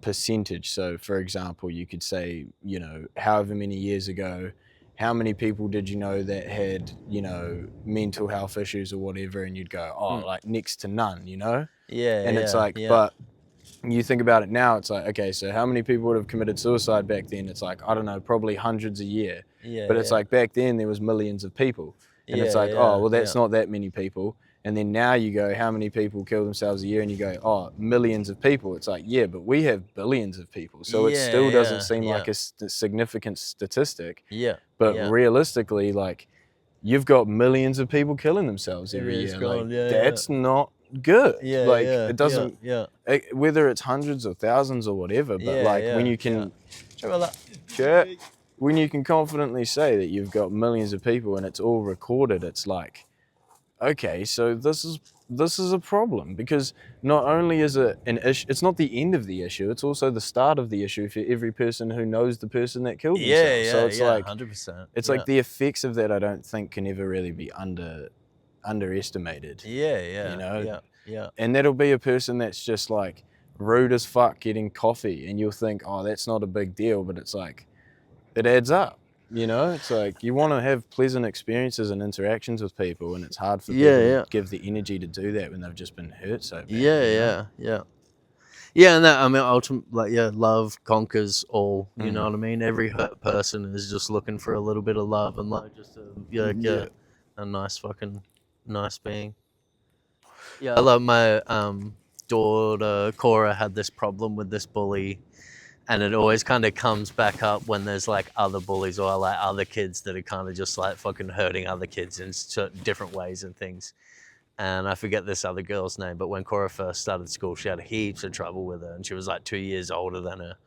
S1: percentage. So for example, you could say, you know, however many years ago, how many people did you know that had, you know, mental health issues or whatever, and you'd go, oh, like next to none, you know? And it's like, but you think about it now, it's like, okay, so how many people would have committed suicide back then? It's like, I don't know, probably hundreds a year. But it's like back then there was millions of people. And it's like, oh, well, that's not that many people. And then now you go, how many people kill themselves a year? And you go, oh, millions of people. It's like, yeah, but we have billions of people. So it still doesn't seem like a significant statistic. But realistically, like, you've got millions of people killing themselves every year. Like, that's not good. It doesn't, whether it's hundreds or thousands or whatever, but when you can, when you can confidently say that you've got millions of people and it's all recorded, it's like, okay, so this is a problem, because not only is it an issue, it's not the end of the issue, it's also the start of the issue for every person who knows the person that killed themselves. So it's like 100%. It's like the effects of that, I don't think can ever really be underestimated. You know? And that'll be a person that's just like rude as fuck getting coffee, and you'll think, oh, that's not a big deal, but it's like, it adds up. You know, it's like you want to have pleasant experiences and interactions with people, and it's hard for people to give the energy to do that when they've just been hurt so bad.
S2: Yeah, and that, I mean, ultimately, like, love conquers all. You know what I mean? Every hurt person is just looking for a little bit of love and like just a nice being. Yeah, I love my daughter Cora had this problem with this bully. And it always kind of comes back up when there's like other bullies or like other kids that are kind of just like fucking hurting other kids in certain different ways and things. And I forget this other girl's name, but when Cora first started school, she had heaps of trouble with her, and she was like 2 years older than her.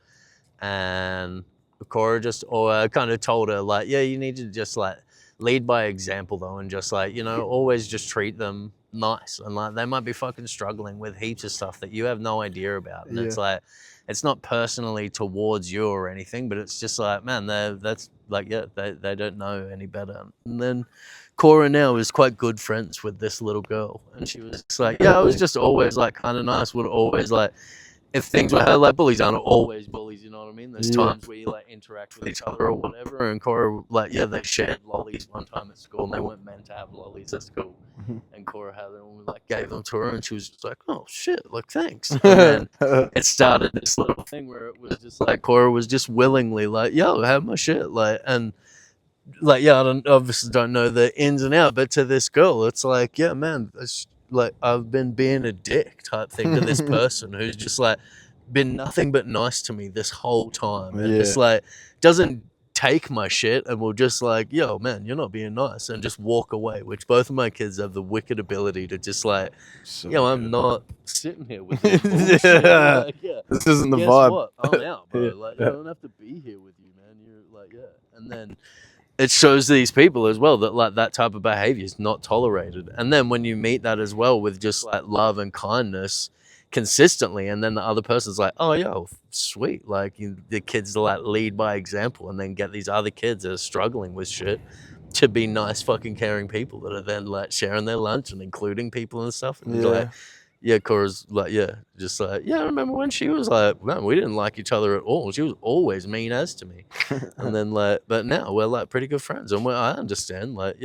S2: And Cora just kind of told her like, yeah, you need to just like lead by example though, and just like, you know, always just treat them nice, and like they might be fucking struggling with heaps of stuff that you have no idea about, and it's like, it's not personally towards you or anything, but it's just like, man, that's like, they don't know any better. And then Cora now is quite good friends with this little girl, and she was just like, I was just always like kind of nice, would always like, if things were like, bullies aren't always bullies, you know what I mean? There's times where you like interact with each other or whatever, and Cora, like, they shared lollies one time at school, and they weren't meant to have lollies at school. And Cora had them, and we like gave them to her, and she was just like, oh shit, like, thanks. And then it started this little thing where it was just like, Cora was just willingly like, yo, have my shit, like, and like, I obviously don't know the ins and outs, but to this girl, it's like, yeah, man, it's like, I've been being a dick type thing to this person who's just like been nothing but nice to me this whole time, and it's like doesn't take my shit and will just like, yo, man, you're not being nice, and just walk away, which both of my kids have the wicked ability to just like, I'm not sitting here with you. Like,
S1: this isn't the vibe.
S2: What? I'm out, bro. Like, I don't have to be here with you, man. You're like, and then it shows these people as well that like that type of behavior is not tolerated. And then when you meet that as well with just like love and kindness consistently, and then the other person's like, oh, yo, sweet, like, the kids like lead by example, and then get these other kids that are struggling with shit to be nice fucking caring people that are then like sharing their lunch and including people and stuff. And like, Cora's like, just like, I remember when she was like, man, we didn't like each other at all. She was always mean as to me. And then like, but now we're like pretty good friends, and I understand, like,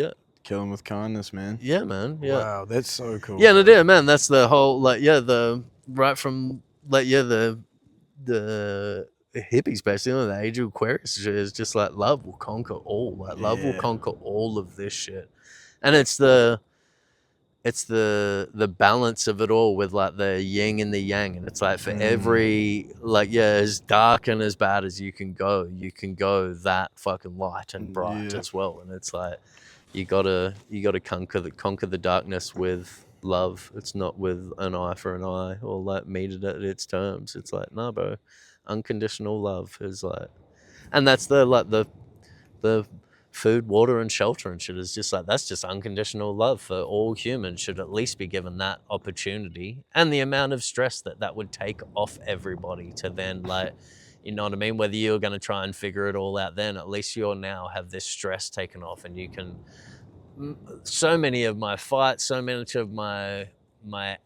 S1: kill them with kindness, man.
S2: Yeah, man. Yeah.
S1: Wow, that's so cool.
S2: Yeah, no, man. That's the whole like, the right from like, the hippies basically, the age of Aquarius is just like love will conquer all. Like love will conquer all of this shit, and it's the balance of it all with like the yin and the yang, and it's like for every like as dark and as bad as you can go that fucking light and bright as well, and it's like you gotta conquer the darkness with love. It's not with an eye for an eye or like meet it at its terms. It's like, no, bro, unconditional love is like, and that's the food, water, and shelter and shit is just like, that's just unconditional love for all humans. Should at least be given that opportunity, and the amount of stress that would take off everybody to then like, you know what I mean? Whether you're going to try and figure it all out, then at least you'll now have this stress taken off, and you can. So many of my fights, so many of my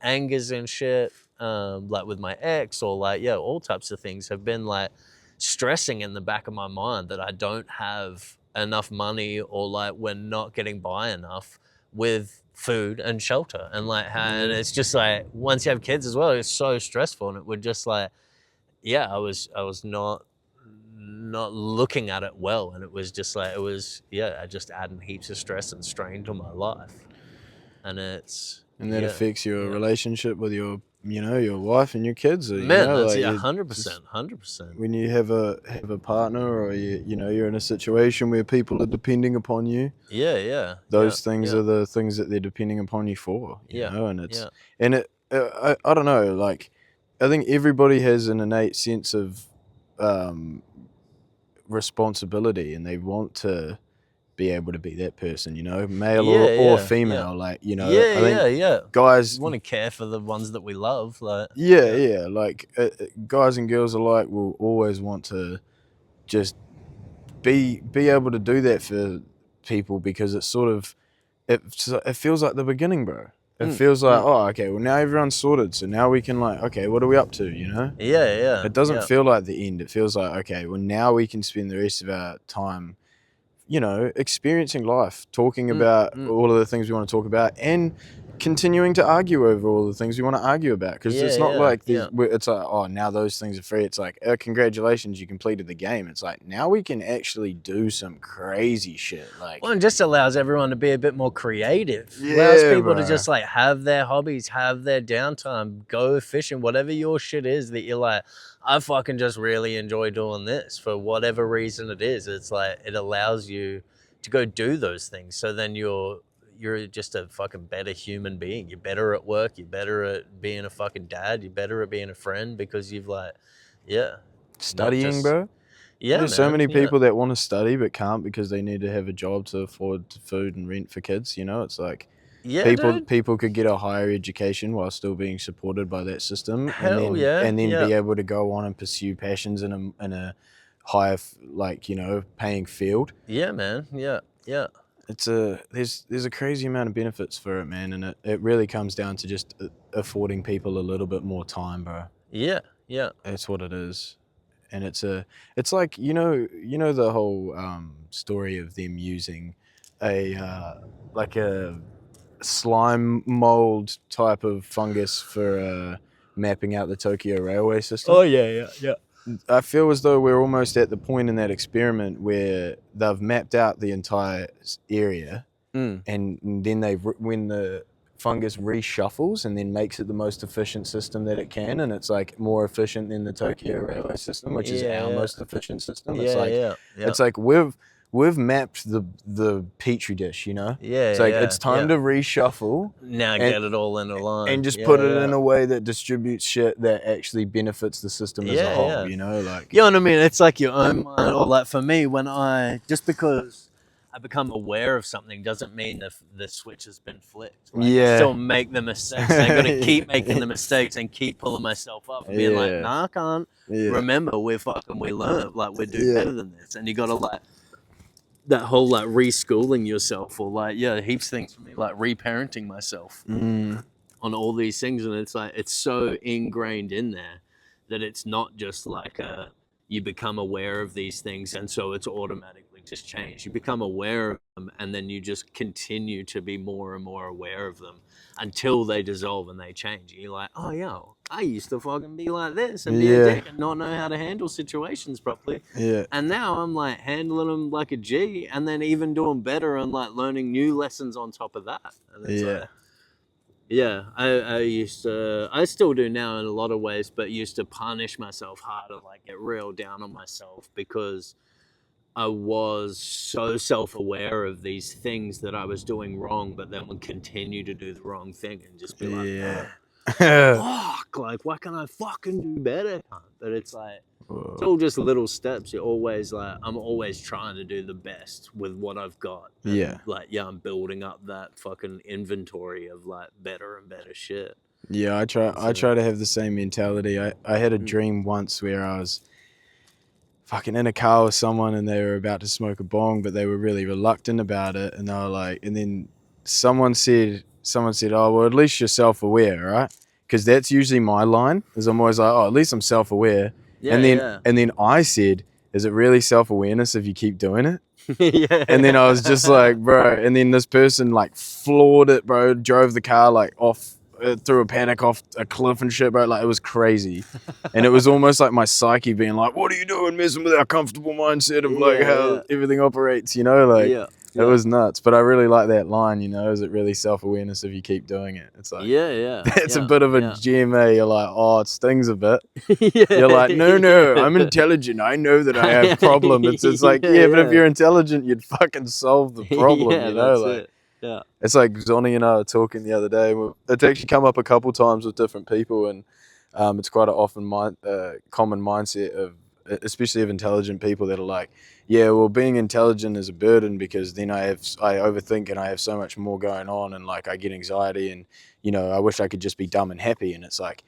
S2: angers and shit, like with my ex or like, all types of things have been like stressing in the back of my mind that I don't have enough money, or like we're not getting by enough with food and shelter, and like and it's just like once you have kids as well, it's so stressful, and it would just like I was not looking at it well, and it was just like I just adding heaps of stress and strain to my life, and
S1: that affects your relationship with your your wife and your kids.
S2: Man, that's 100%.
S1: When you have a partner, or you're in a situation where people are depending upon you. Those things are the things that they're depending upon you for. You know, and it's and it. I don't know. Like, I think everybody has an innate sense of responsibility, and they want to be able to be that person, male or female, like, I think guys
S2: want to care for the ones that we love, like
S1: like guys and girls alike will always want to just be able to do that for people, because it's sort of it feels like the beginning, bro. It feels like, oh, okay, well, now everyone's sorted, so now we can, like, okay, what are we up to, it doesn't feel like the end. It feels like, okay, well, now we can spend the rest of our time experiencing life, talking about all of the things we want to talk about, and continuing to argue over all the things we want to argue about. Because it's not like it's like, oh, now those things are free. It's like, congratulations, you completed the game. It's like, now we can actually do some crazy shit. Like,
S2: well, it just allows everyone to be a bit more creative. Allows people to just like have their hobbies, have their downtime, go fishing, whatever your shit is that you're like, I fucking just really enjoy doing this for whatever reason it is. It's like, it allows you to go do those things. So then you're just a fucking better human being. You're better at work. You're better at being a fucking dad. You're better at being a friend, because you've like,
S1: studying, bro. There's so many people that want to study but can't, because they need to have a job to afford food and rent for kids. It's like, people could get a higher education while still being supported by that system, and then be able to go on and pursue passions in a higher, like, paying field.
S2: Yeah, man. Yeah.
S1: It's there's a crazy amount of benefits for it, man, and it really comes down to just affording people a little bit more time, bro.
S2: Yeah.
S1: That's what it is. And it's like, the whole story of them using like a slime mold type of fungus for mapping out the Tokyo railway system.
S2: Oh yeah.
S1: I feel as though we're almost at the point in that experiment where they've mapped out the entire area, and then when the fungus reshuffles and then makes it the most efficient system that it can, and it's like more efficient than the Tokyo railway system, which is our most efficient system. It's like we've mapped the petri dish, it's like it's time to reshuffle
S2: now, get it all in a line
S1: and just put it in a way that distributes shit that actually benefits the system as a whole. Like,
S2: you know what I mean? It's like your own mind. Or like for me, when just because I become aware of something doesn't mean the switch has been flipped. Like, I still make the mistakes. I got to keep making the mistakes and keep pulling myself up and being like, nah, I can't. Remember, we learn. Like, we do better than this. And you got to like, that whole like reschooling yourself, or like heaps of things for me, like reparenting myself on all these things. And it's like, it's so ingrained in there that it's not just like you become aware of these things and so it's automatically just changed. You become aware of them, and then you just continue to be more and more aware of them until they dissolve and they change. And you're like, oh yeah, I used to fucking be like this and be a dick and not know how to handle situations properly. And now I'm like handling them like a G, and then even doing better and like learning new lessons on top of that. And it's I still do now in a lot of ways, but used to punish myself harder, like get real down on myself, because I was so self-aware of these things that I was doing wrong, but then would continue to do the wrong thing and just be like, fuck, like, why can't I fucking do better? But it's like, it's all just little steps. You're always like, I'm always trying to do the best with what I've got. And I'm building up that fucking inventory of like better and better shit.
S1: I try to have the same mentality. I had a dream once where I was fucking in a car with someone and they were about to smoke a bong, but they were really reluctant about it. And they were like, and then someone said, oh, well, at least you're self-aware, right? Because that's usually my line, is I'm always like, oh, at least I'm self-aware. And then I said, is it really self-awareness if you keep doing it?
S2: Yeah.
S1: And then I was just like, bro, and then this person like floored it, bro, drove the car like off, threw a panic off a cliff and shit, bro. Like, it was crazy. And it was almost like my psyche being like, what are you doing messing with our comfortable mindset of like how everything operates, you know? Like, it was nuts. But I really like that line, you know, is it really self-awareness if you keep doing it? It's like, it's a bit of a GMA. You're like, oh, it stings a bit. You're like, no, I'm intelligent. I know that I have problems. It's like, but if you're intelligent, you'd fucking solve the problem, you know? Like, it's like Zonnie and I were talking the other day. It's actually come up a couple times with different people, and it's quite an often common mindset of, especially of intelligent people, that are like, yeah, well, being intelligent is a burden because then I overthink and I have so much more going on, and like I get anxiety, and you know, I wish I could just be dumb and happy. And it's like,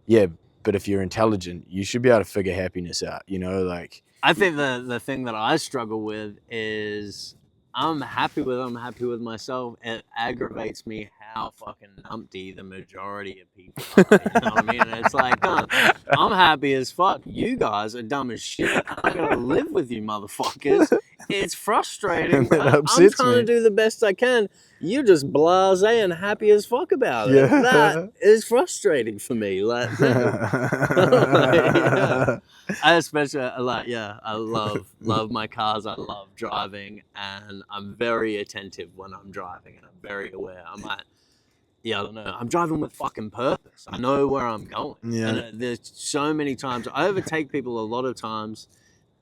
S1: yeah, but if you're intelligent, you should be able to figure happiness out, you know? Like,
S2: I think the thing that I struggle with is I'm happy with myself. It aggravates me how fucking numpty the majority of people are. You know what I mean? And it's like, I'm happy as fuck. You guys are dumb as shit. I'm gonna live with you, motherfuckers. It's frustrating. I'm trying to do the best I can. You're just blasé and happy as fuck about it. That is frustrating for me. Like, I especially I love my cars. I love driving, and I'm very attentive when I'm driving, and I'm very aware. I'm like, I don't know. I'm driving with fucking purpose. I know where I'm going. And there's so many times I overtake people a lot of times.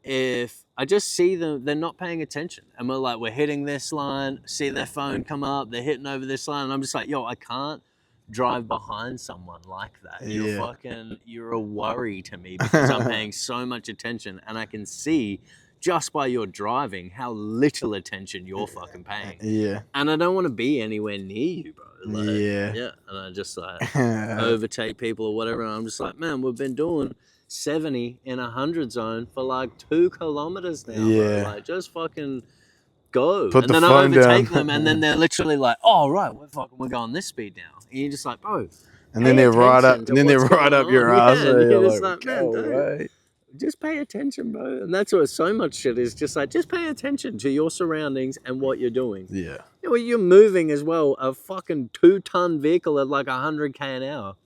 S2: If I just see them, they're not paying attention, and we're hitting this line, see their phone come up, they're hitting over this line, and I'm just like, yo, I can't drive behind someone like that. You're a worry to me because I'm paying so much attention, and I can see just by your driving how little attention you're fucking paying. And I don't want to be anywhere near you, bro. Like, and I just like overtake people or whatever, and I'm just like, man, we've been doing 70 in 100 zone for like 2 kilometers now, bro. Like, just fucking go.
S1: Put
S2: and then I overtake them, and then they're literally like, oh, right, we're going this speed now. And you're just like, bro.
S1: And then they're right up your ass. And you're just like, man,
S2: dude, just pay attention, bro. And that's what so much shit is, just like, just pay attention to your surroundings and what you're doing. You're moving as well, a fucking 2-ton vehicle at like 100k an hour.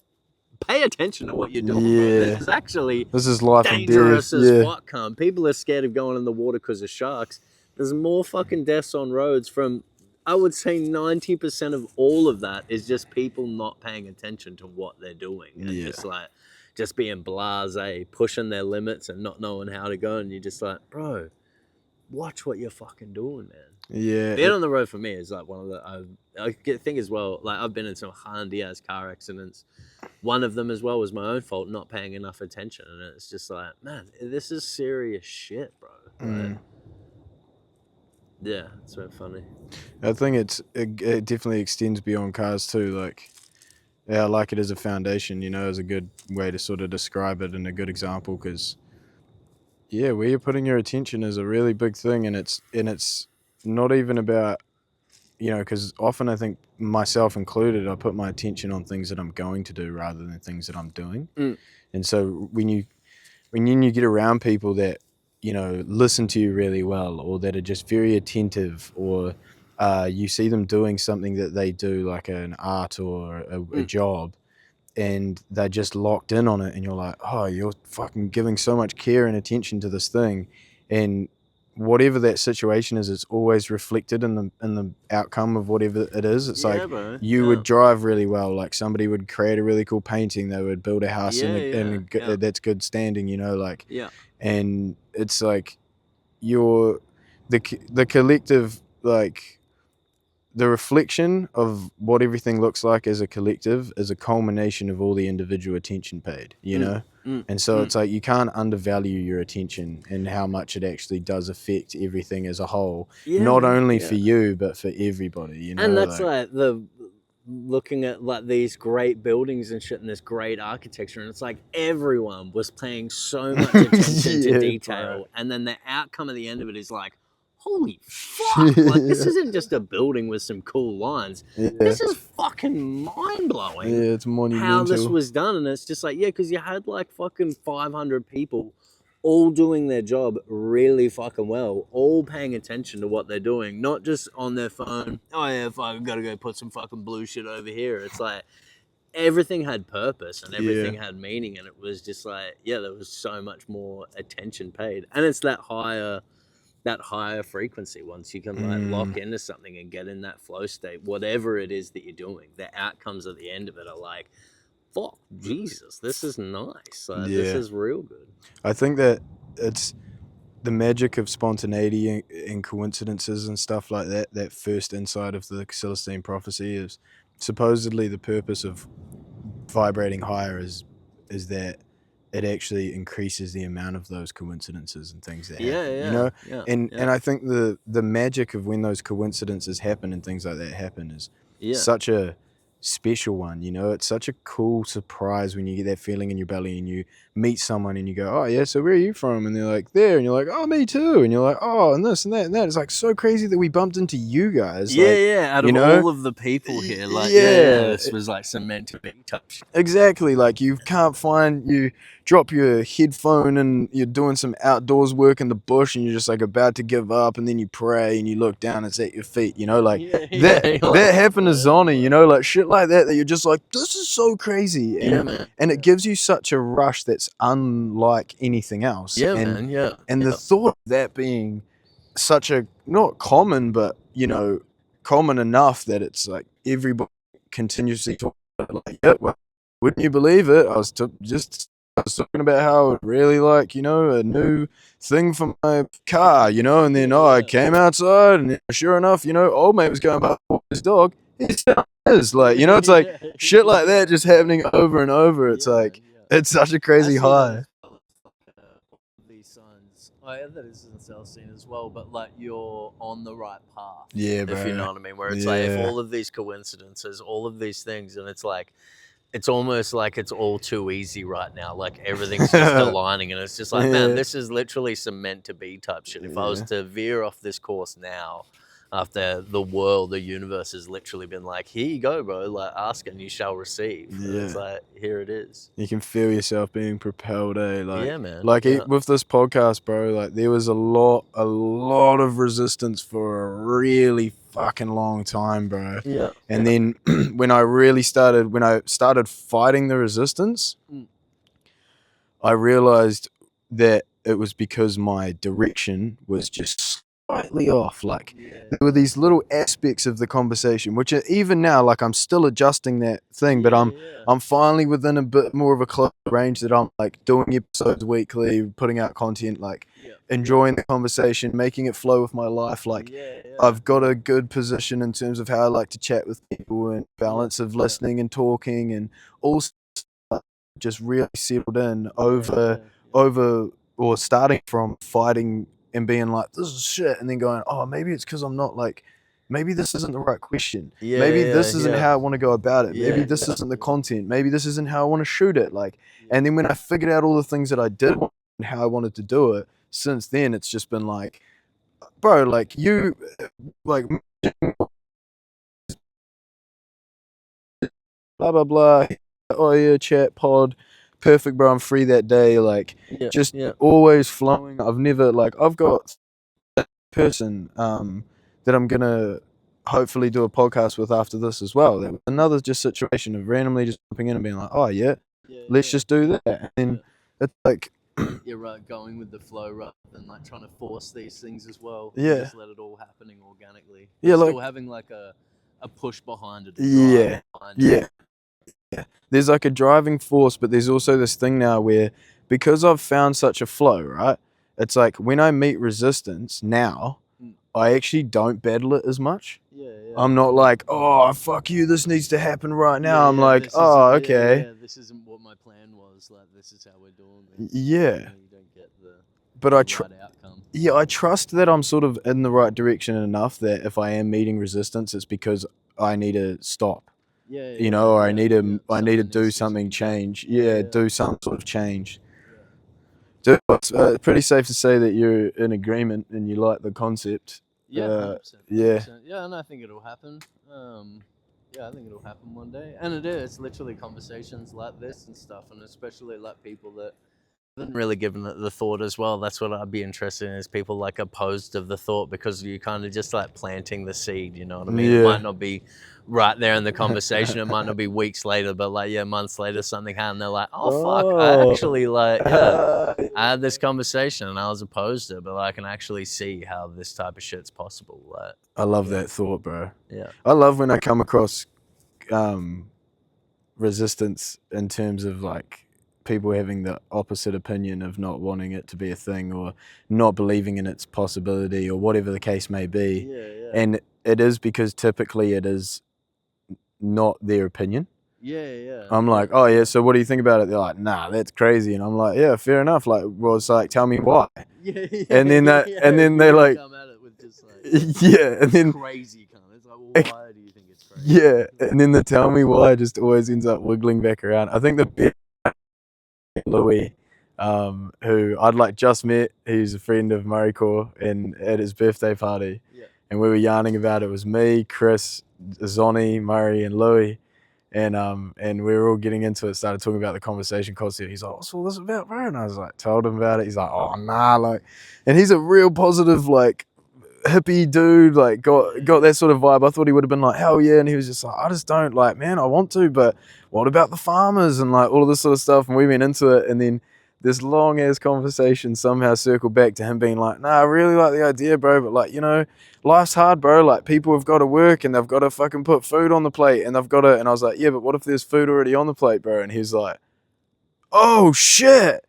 S2: Pay attention to what you're doing. This is life dangerous as fuck. People are scared of going in the water because of sharks. There's more fucking deaths on roads from, I would say 90% of all of that is just people not paying attention to what they're doing. And just being blasé, pushing their limits and not knowing how to go. And you're just like, bro, watch what you're fucking doing, man. Being on the road for me is like one of the, I think as well, like I've been in some handy-ass car accidents. One of them as well was my own fault, not paying enough attention. And it's just like, man, this is serious shit, bro. Like, it's so funny.
S1: I think it definitely extends beyond cars too. Like, I like it as a foundation, you know, as a good way to sort of describe it and a good example, because where you're putting your attention is a really big thing, and it's not even about, you know, because often I think, myself included, I put my attention on things that I'm going to do rather than things that I'm doing. And so when you get around people that, you know, listen to you really well, or that are just very attentive, or you see them doing something that they do, like an art or a job, and they're just locked in on it, and you're like, oh, you're fucking giving so much care and attention to this thing, and whatever that situation is, it's always reflected in the outcome of whatever it is. It's like, bro, you would drive really well, like somebody would create a really cool painting, they would build a house that's good standing, you know, like, and it's like the collective, like the reflection of what everything looks like as a collective is a culmination of all the individual attention paid, you know? And so it's like, you can't undervalue your attention and how much it actually does affect everything as a whole, not only for you, but for everybody, you know?
S2: And that's like the looking at like these great buildings and shit and this great architecture, and it's like everyone was paying so much attention to detail, bro. And then the outcome at the end of it is like, holy fuck, like this isn't just a building with some cool lines. This is fucking mind-blowing.
S1: It's monumental.
S2: How this was done. And it's just like, because you had like fucking 500 people all doing their job really fucking well, all paying attention to what they're doing, not just on their phone. Oh yeah, fuck, I've got to go put some fucking blue shit over here. It's like everything had purpose and everything had meaning, and it was just like, yeah, there was so much more attention paid, and it's that higher frequency. Once you can like lock into something and get in that flow state, whatever it is that you're doing, the outcomes at the end of it are like, fuck, Jesus, this is nice. Like, this is real good.
S1: I think that it's the magic of spontaneity and coincidences and stuff like that. That first insight of the Celestine prophecy is supposedly the purpose of vibrating higher is that it actually increases the amount of those coincidences and things that happen, you know? And I think the magic of when those coincidences happen and things like that happen is such a special one, you know? It's such a cool surprise when you get that feeling in your belly and you meet someone and you go, oh yeah, so where are you from? And they're like, there. And you're like, oh, me too. And you're like, oh, and this and that and that. It's like so crazy that we bumped into you guys.
S2: Out of all of the people here, like, this was like some meant to be touch.
S1: Exactly. Like, you can't find, you drop your headphone and you're doing some outdoors work in the bush and you're just like about to give up, and then you pray and you look down, it's at your feet, you know, like that happened to Zonny, you know, like shit like that you're just like, this is so crazy. And it gives you such a rush that's unlike anything else. And the thought of that being such a, not common, but, you know, common enough that it's like everybody continuously talking about it, like, well, wouldn't you believe it? I was talking about how it really, like, you know, a new thing for my car, you know, and then I came outside and sure enough, you know, old mate was going by his dog. It's like, you know, it's like shit like that just happening over and over. It's like, it's such a crazy high.
S2: These signs, that is in Celestine as well, but like you're on the right path.
S1: Yeah, bro.
S2: If you know what I mean, where it's like, if all of these coincidences, all of these things, and it's like, it's almost like it's all too easy right now. Like everything's just aligning, and it's just like, man, this is literally some meant to be type shit. If I was to veer off this course now, after the universe has literally been like, here you go, bro, like ask and you shall receive. And it's like, here it is.
S1: You can feel yourself being propelled, like,
S2: man.
S1: Like with this podcast, bro, like there was a lot of resistance for a really fucking long time, bro. And then when I started fighting the resistance, I realized that it was because my direction was just slightly off. Like there were these little aspects of the conversation, which are, even now, like I'm still adjusting that thing, but I'm finally within a bit more of a close range that I'm like doing episodes weekly, putting out content, like enjoying the conversation, making it flow with my life. Like I've got a good position in terms of how I like to chat with people and balance of listening and talking, and also just really settled in over or starting from fighting and being like, this is shit, and then going, oh, maybe it's because I'm not like, maybe this isn't the right question. Maybe this isn't how I want to go about it. Maybe this isn't the content. Maybe this isn't how I want to shoot it. Like, and then when I figured out all the things that I did and how I wanted to do it, since then it's just been like, bro, like you, like blah blah blah. Oh yeah, chat pod. Perfect, bro. I'm free that day. Like, always flowing. I've got a person that I'm gonna hopefully do a podcast with after this as well. That was another just situation of randomly just jumping in and being like, oh let's just do that. And it's like,
S2: you're right, going with the flow rather than like trying to force these things as well. Just let it all happening organically. But still having like a push behind it.
S1: There's like a driving force, but there's also this thing now where, because I've found such a flow, right? It's like when I meet resistance now, I actually don't battle it as much. I'm not like, oh, fuck you, this needs to happen right now. I'm like, oh, okay.
S2: This isn't what my plan was. Like, this is how we're doing this.
S1: You
S2: don't get the
S1: right
S2: outcome.
S1: I trust that I'm sort of in the right direction enough that if I am meeting resistance, it's because I need to stop. You know, or I need to do something, change. Do some sort of change. Dude, it's pretty safe to say that you're in agreement and you like the concept.
S2: 100%. Yeah, and I think it'll happen. I think it'll happen one day. And it is literally conversations like this and stuff, and especially like people that haven't really given it the thought as well. That's what I'd be interested in, is people like opposed of the thought, because you kind of just like planting the seed, you know what I mean?
S1: Yeah.
S2: It might not be right there in the conversation, it might not be weeks later, but like, yeah, months later something happened, they're like, oh fuck, I actually like, yeah, I had this conversation and I was opposed to it, but I can actually see how this type of shit's possible. Like,
S1: I love that thought, bro.
S2: Yeah.
S1: I love when I come across resistance in terms of like people having the opposite opinion of not wanting it to be a thing, or not believing in its possibility, or whatever the case may be.
S2: Yeah.
S1: And it is because typically it is not their opinion.
S2: Yeah.
S1: I'm like, oh yeah, so what do you think about it? They're like, nah, that's crazy. And I'm like, yeah, fair enough. Like, well, it's like, tell me why.
S2: Yeah.
S1: And then and then they like,
S2: come at it with just like,
S1: yeah, and then
S2: crazy kind of. It's like, well, why do you think it's crazy?
S1: Yeah, and then the tell me why just always ends up wiggling back around. I think the best Louis, who I'd like just met, he's a friend of Murraycore, and at his birthday party, and we were yarning about it. It was me, Chris, Zonny, Murray, and Louis, and we were all getting into it. Started talking about the conversation concept. He's like, "What's all this about, bro?" And I was like, told him about it. He's like, "Oh nah," like, and he's a real positive, like, hippie dude, like got that sort of vibe. I thought he would have been like, hell yeah, and he was just like, I just don't, like, man, I want to, but what about the farmers and like all of this sort of stuff. And we went into it, and then this long ass conversation somehow circled back to him being like, nah, I really like the idea, bro, but like, you know, life's hard, bro. Like, people have got to work and they've got to fucking put food on the plate, and they've got to, and I was like, yeah, but what if there's food already on the plate, bro? And he's like, oh shit.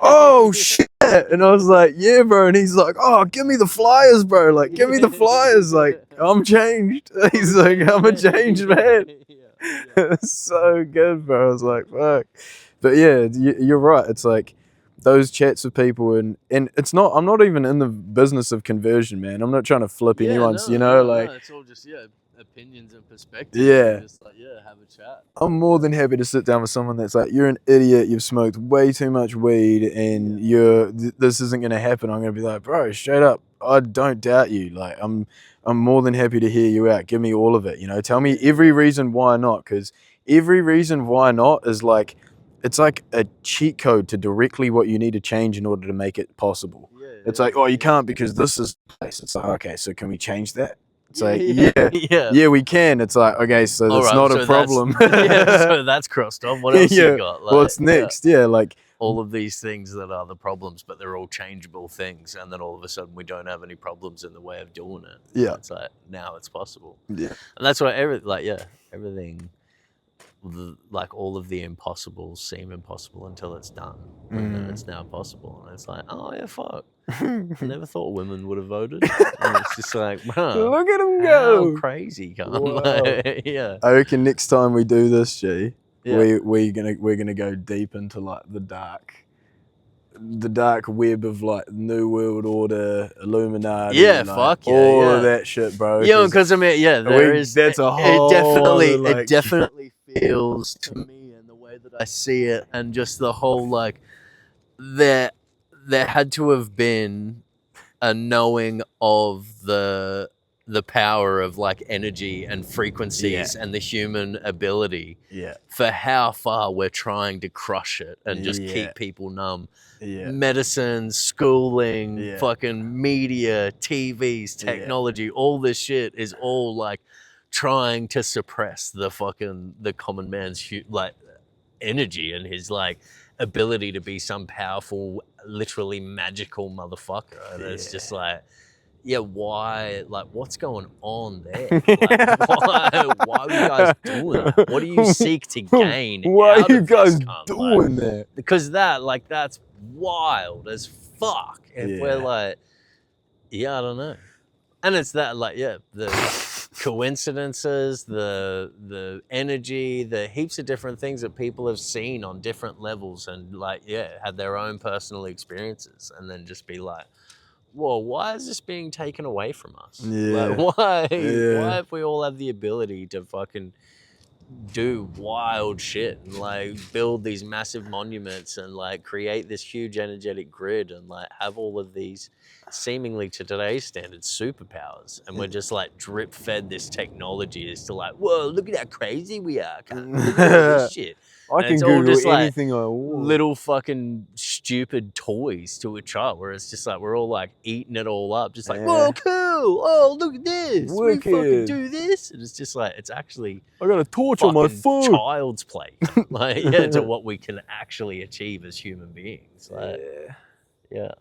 S1: Oh shit. And I was like, yeah, bro. And he's like, oh, give me the flyers, bro. Like, give me the flyers. Like, I'm changed. He's like, I'm a changed man. It's so good, bro. I was like, fuck. But yeah, you're right. It's like those chats with people, and it's not, I'm not even in the business of conversion, man. I'm not trying to flip anyone's, you know, like.
S2: No, it's all just, opinions and perspectives.
S1: Yeah.
S2: Just like, have a chat.
S1: I'm more than happy to sit down with someone that's like, you're an idiot, you've smoked way too much weed, and this isn't going to happen. I'm going to be like, bro, straight up, I don't doubt you. Like, I'm more than happy to hear you out. Give me all of it, you know. Tell me every reason why not, because every reason why not is like, it's like a cheat code to directly what you need to change in order to make it possible. It's like, oh, you can't because this is the place. It's like, okay, so can we change that? It's like, yeah, we can. It's like, okay, so that's not a problem.
S2: So that's crossed off. What else you got? Like,
S1: what's next? Yeah, like
S2: all of these things that are the problems, but they're all changeable things, and then all of a sudden we don't have any problems in the way of doing it.
S1: Yeah,
S2: it's like now it's possible.
S1: Yeah,
S2: and that's why everything. Like all of the impossibles seem impossible until it's done, and then it's now possible, and it's like, oh yeah, fuck. I never thought women would have voted. And it's just like, bro,
S1: look at them go,
S2: crazy,
S1: like, I reckon next time we do this, G, we're gonna go deep into like the dark web of like New World Order, Illuminati, all of that shit, bro.
S2: Yeah, because I mean, there is.
S1: That's a whole.
S2: It definitely feels to me, and the way that I see it, and just the whole like, there had to have been a knowing of the power of like energy and frequencies and the human ability for how far we're trying to crush it and just keep people numb. Medicine, schooling, fucking media, TVs, technology, all this shit is all like trying to suppress the common man's like energy and his like ability to be some powerful, literally magical motherfucker. And it's just like, why? Like, what's going on there? Like, why are you guys doing that? What do you seek to gain?
S1: Why are you guys doing that?
S2: Because that's wild as fuck. If we're like, I don't know. And it's that, like, the coincidences, the energy, the heaps of different things that people have seen on different levels and, like, had their own personal experiences, and then just be like, whoa, why is this being taken away from us? Like, why if we all have the ability to fucking do wild shit and like build these massive monuments and like create this huge energetic grid and like have all of these seemingly to today's standards superpowers, and we're just like drip fed this technology as to like, whoa, look at how crazy we are, look at all this shit.
S1: I can Google anything I want.
S2: Little fucking stupid toys to a child, where it's just like we're all like eating it all up, just like, whoa, cool! Oh, look at this! We fucking do this, and it's just like it's actually
S1: I got a torch on my phone.
S2: Child's play, like to what we can actually achieve as human beings. Like, yeah.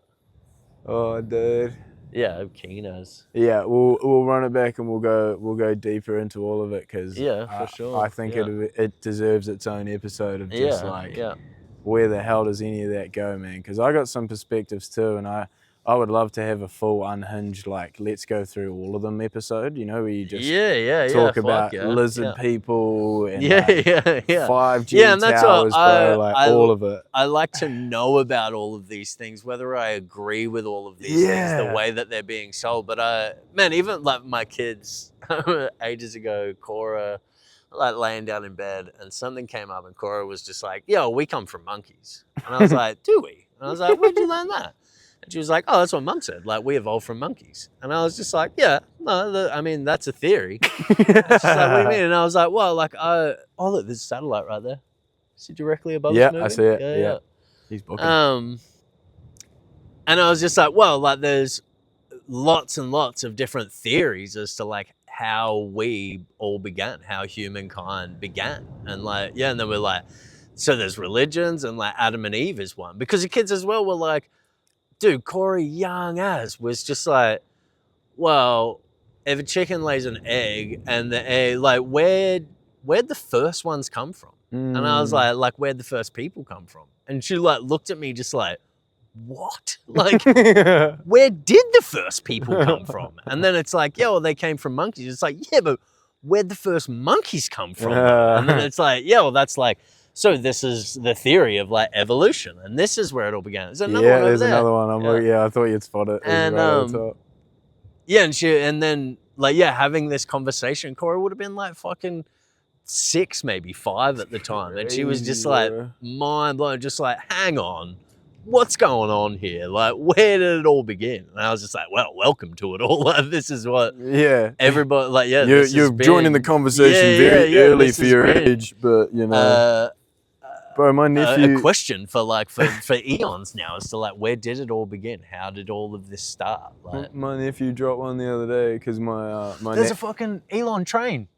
S1: Oh, dude.
S2: Yeah, I'm keen as.
S1: Yeah, we'll run it back and we'll go deeper into all of it because
S2: for sure.
S1: I think it deserves its own episode of just where the hell does any of that go, man? Because I got some perspectives too, and I would love to have a full unhinged let's go through all of them episode. You know, where you just talk about lizard people and 5G
S2: and that's
S1: towers, bro, all of it.
S2: I like to know about all of these things, whether I agree with all of these things, the way that they're being sold. But man, even like my kids ages ago, Cora, laying down in bed, and something came up, and Cora was just like, "Yo, we come from monkeys," and I was like, "Do we?" And I was like, "Where'd you learn that?" And she was like, "Oh, that's what Mum said. Like, we evolved from monkeys." And I was just like, "Yeah, no, I mean, that's a theory." She's like, "What do you mean?" And I was like, "Well, like, oh, look, there's a satellite right there. See directly above us moving?"
S1: I see it. Yeah. He's booking.
S2: And I was just like, well, like, there's lots and lots of different theories as to like how we all began, how humankind began, and and then we're like, so there's religions, and like Adam and Eve is one, because the kids as well were like, dude, Corey young as was just like, well, if a chicken lays an egg and the egg, like, where'd the first ones come from? And I was like, where'd the first people come from? And she like looked at me just like, what? Like, where did the first people come from? And then it's like, yeah, well, they came from monkeys. It's like, yeah, but where'd the first monkeys come from? And then it's like, yeah, well, that's like, so this is the theory of like evolution, and this is where it all began. There's another one over there.
S1: Another one. I thought you'd spot it.
S2: And and then like, having this conversation, Cora would have been like fucking 6, maybe 5 at the time, and she was just like mind blown, just like, hang on, what's going on here? Like, where did it all begin? And I was just like, well, welcome to it all. Like, this is what everybody, like,
S1: you're joining the conversation very early for your age, but you know. Bro, my nephew...
S2: a question for eons now as to like, where did it all begin? How did all of this start? Like,
S1: my nephew dropped one the other day because my
S2: there's a fucking Elon train.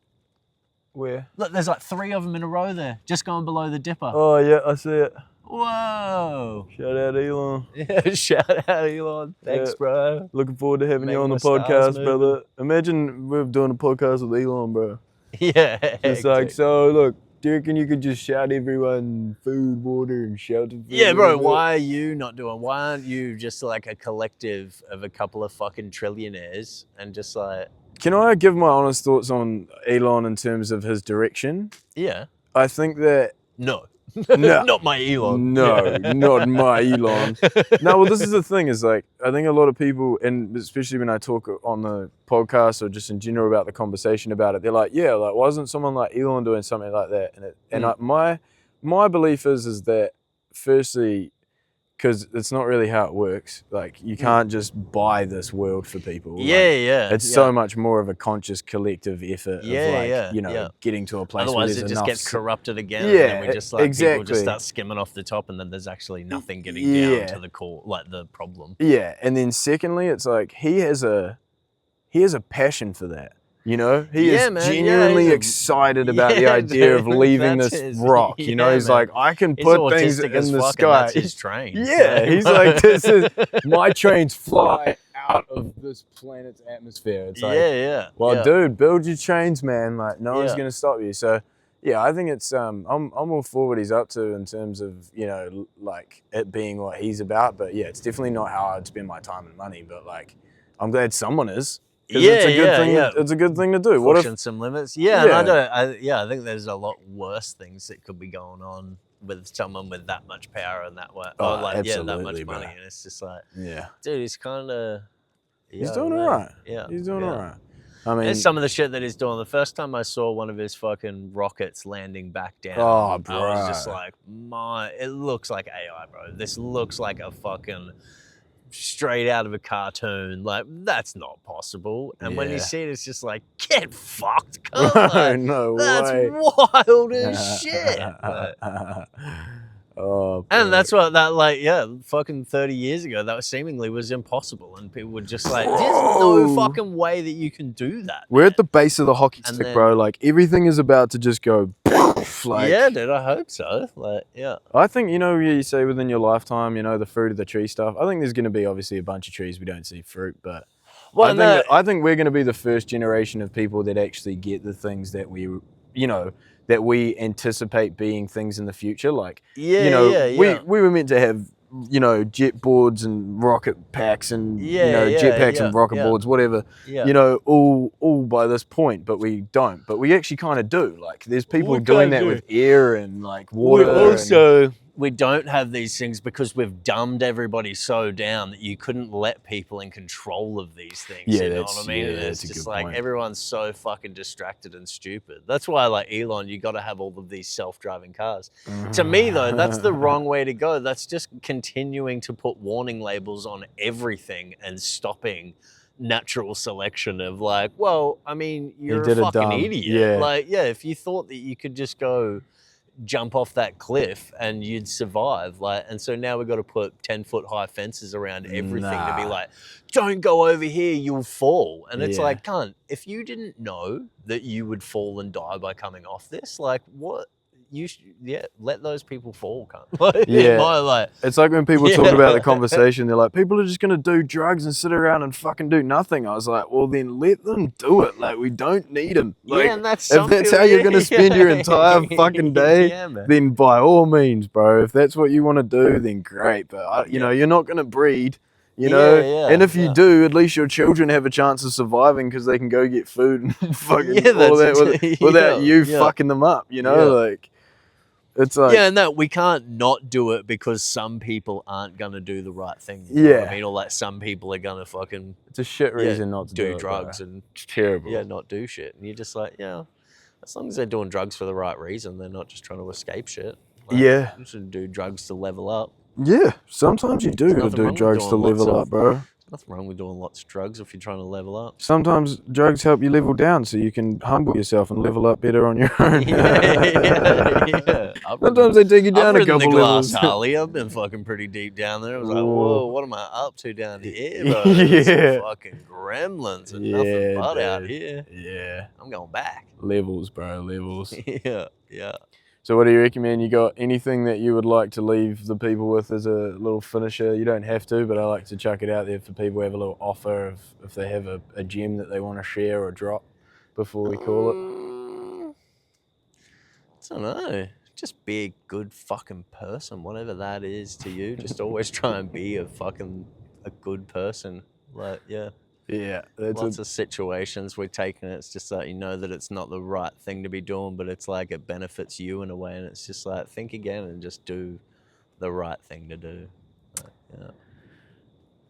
S1: Where?
S2: Look, there's like 3 of them in a row there, just going below the dipper.
S1: Oh yeah, I see it.
S2: Whoa!
S1: Shout out Elon.
S2: Yeah, shout out Elon. Thanks, bro.
S1: Looking forward to having you on the podcast, brother. Imagine we're doing a podcast with Elon, bro.
S2: Yeah.
S1: It's like, so look, do you reckon you could just shout everyone food, water, and shelter?
S2: Yeah, bro, why are you not doing? Why aren't you just like a collective of a couple of fucking trillionaires and just like...
S1: Can I give my honest thoughts on Elon in terms of his direction?
S2: Yeah.
S1: I think that...
S2: No. Not my Elon.
S1: No, not my Elon. No, well, this is the thing, is like, I think a lot of people, and especially when I talk on the podcast or just in general about the conversation about it, they're like, yeah, like, why isn't someone like Elon doing something like that? And my belief is that, firstly, because it's not really how it works. Like, you can't just buy this world for people. It's so much more of a conscious collective effort of getting to a place where there's enough...
S2: Otherwise it just gets corrupted again, and then we just people just start skimming off the top, and then there's actually nothing getting down to the core, like the problem.
S1: Yeah, and then secondly, it's like he has a passion for that. You know, he is genuinely excited about the idea of leaving this rock. You know, he's like, I can put things in the sky.
S2: That's his train.
S1: Yeah, he's like, this is my trains fly out of this planet's atmosphere. It's like, well, dude, build your trains, man. Like, no one's gonna stop you. So, yeah, I think it's I'm all for what he's up to in terms of, you know, like it being what he's about. But yeah, it's definitely not how I'd spend my time and money. But like, I'm glad someone is. It's a good thing. It's a good thing to do.
S2: Pushing some limits. And I think there's a lot worse things that could be going on with someone with that much power and that way. That much money. And it's just like, dude, he's kind of...
S1: he's doing all right. Yeah. He's doing all right. I mean...
S2: There's some of the shit that he's doing. The first time I saw one of his fucking rockets landing back down,
S1: bro.
S2: I was just like, it looks like AI, bro. This looks like a fucking... straight out of a cartoon. Like, that's not possible. And when you see it, it's just like, get fucked, cunt. Like,
S1: no
S2: that's
S1: way.
S2: wild as shit.
S1: Oh,
S2: and that's what that, like, fucking 30 years ago, that seemingly was impossible. And people were just like, there's no fucking way that you can do that.
S1: We're at the base of the hockey stick, bro. Like, everything is about to just go. Like,
S2: yeah, dude, I hope so. Like, yeah.
S1: I think, you know, you say within your lifetime, you know, the fruit of the tree stuff. I think there's going to be obviously a bunch of trees we don't see fruit, but I think we're going to be the first generation of people that actually get the things that we, you know, that we anticipate being things in the future. Like, you know, we were meant to have, you know, jet boards and rocket packs and, you know, jet packs and rocket boards, whatever, you know, all by this point, but we don't. But we actually kind of do. Like, there's people doing that with air and, like, water.
S2: We don't have these things because we've dumbed everybody so down that you couldn't let people in control of these things.
S1: Yeah,
S2: you know what I mean?
S1: Yeah,
S2: it's just like point. Everyone's so fucking distracted and stupid. That's why, like, Elon, you got to have all of these self-driving cars. To me, though, that's the wrong way to go. That's just continuing to put warning labels on everything and stopping natural selection of, like, well, I mean, you're a fucking idiot.
S1: Yeah.
S2: Like, yeah, if you thought that you could just go jump off that cliff and you'd survive, like, and so now we've got to put 10-foot high fences around everything to be like, don't go over here, you'll fall. And it's like, cunt, if you didn't know that you would fall and die by coming off this, like, what? You should, let those people fall, cunt. Like,
S1: it's like when people talk about the conversation, they're like, people are just going to do drugs and sit around and fucking do nothing. I was like, well, then let them do it. Like, we don't need them. Like,
S2: and that's
S1: if that's how you're going to spend your entire fucking day, then by all means, bro. If that's what you want to do, then great. But, you know, you're not going to breed. You know, and if you do, at least your children have a chance of surviving because they can go get food and fucking all that without you fucking them up. You know, like. It's like,
S2: and that we can't not do it because some people aren't gonna do the right thing. You know what I mean, or like some people are gonna fucking.
S1: It's a shit reason not to
S2: do drugs and
S1: it's terrible.
S2: Yeah, not do shit, and you're just like, as long as they're doing drugs for the right reason, they're not just trying to escape shit. Like, you should do drugs to level up.
S1: Yeah, sometimes you do gotta do drugs to level up, bro.
S2: Nothing wrong with doing lots of drugs if you're trying to level up.
S1: Sometimes drugs help you level down so you can humble yourself and level up better on your own. Sometimes they take you down a couple levels.
S2: Harley, I've been fucking pretty deep down there. I was like, whoa, what am I up to down here, bro? Some fucking gremlins and nothing but out here.
S1: Yeah.
S2: I'm going back.
S1: Levels, bro, levels.
S2: Yeah.
S1: So what do you recommend? You got anything that you would like to leave the people with as a little finisher? You don't have to, but I like to chuck it out there for people who have a little offer if they have a gem that they want to share or drop before we call it.
S2: I don't know. Just be a good fucking person, whatever that is to you. Just always try and be a good person. Like,
S1: Yeah,
S2: lots of situations we're taking it's just like, you know that it's not the right thing to be doing, but it's like it benefits you in a way, and it's just like, think again and just do the right thing to do. Like,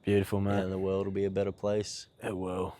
S1: beautiful, man.
S2: And the world will be a better place.
S1: It will.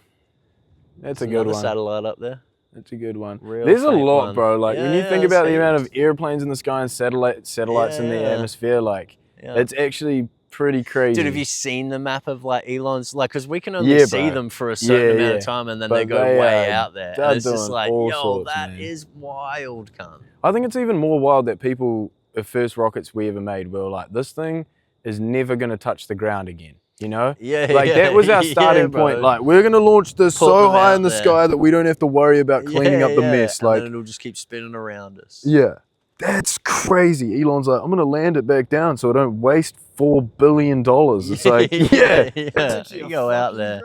S1: That's a good one.
S2: Satellite up there.
S1: That's a good one. There's a lot, bro. Like, when you think about the amount of airplanes in the sky and satellites in the atmosphere, like, it's actually pretty crazy.
S2: Dude, have you seen the map of like Elon's, like, because we can only see them for a certain amount of time, and then they go way out there. And it's just like, that is wild, cunt.
S1: I think it's even more wild that people, the first rockets we ever made, were like, this thing is never going to touch the ground again. You know? That was our starting point. Like, we're going to launch this so high in the sky that we don't have to worry about cleaning up the mess.
S2: And
S1: like,
S2: then it'll just keep spinning around us.
S1: Yeah. That's crazy. Elon's like, I'm going to land it back down so I don't waste $4 billion. It's like,
S2: You go out there,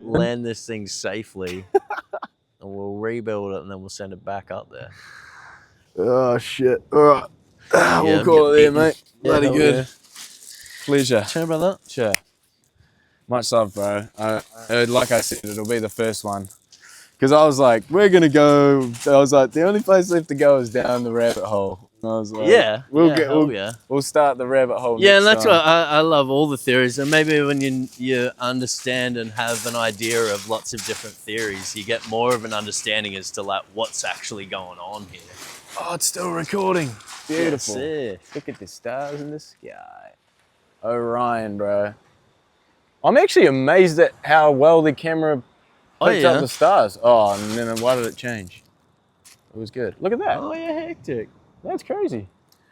S2: land this thing safely, and we'll rebuild it, and then we'll send it back up there.
S1: Oh, shit. All right. We'll call it there, mate. Bloody good. Yeah. Pleasure.
S2: Sure, brother.
S1: Sure. Much love, bro. Like I said, it'll be the first one. Because I was like, we're going to go. I was like, the only place left to go is down the rabbit hole. And I was like, we'll start the rabbit hole.
S2: Yeah, and that's why I love all the theories. And maybe when you understand and have an idea of lots of different theories, you get more of an understanding as to like what's actually going on here.
S1: Oh, it's still recording. Beautiful.
S2: Yes,
S1: look at the stars in the sky. Orion, bro. I'm actually amazed at how well the camera picks up the stars. Oh, and then why did it change? It was good. Look at that.
S2: Oh, yeah, hectic.
S1: That's crazy.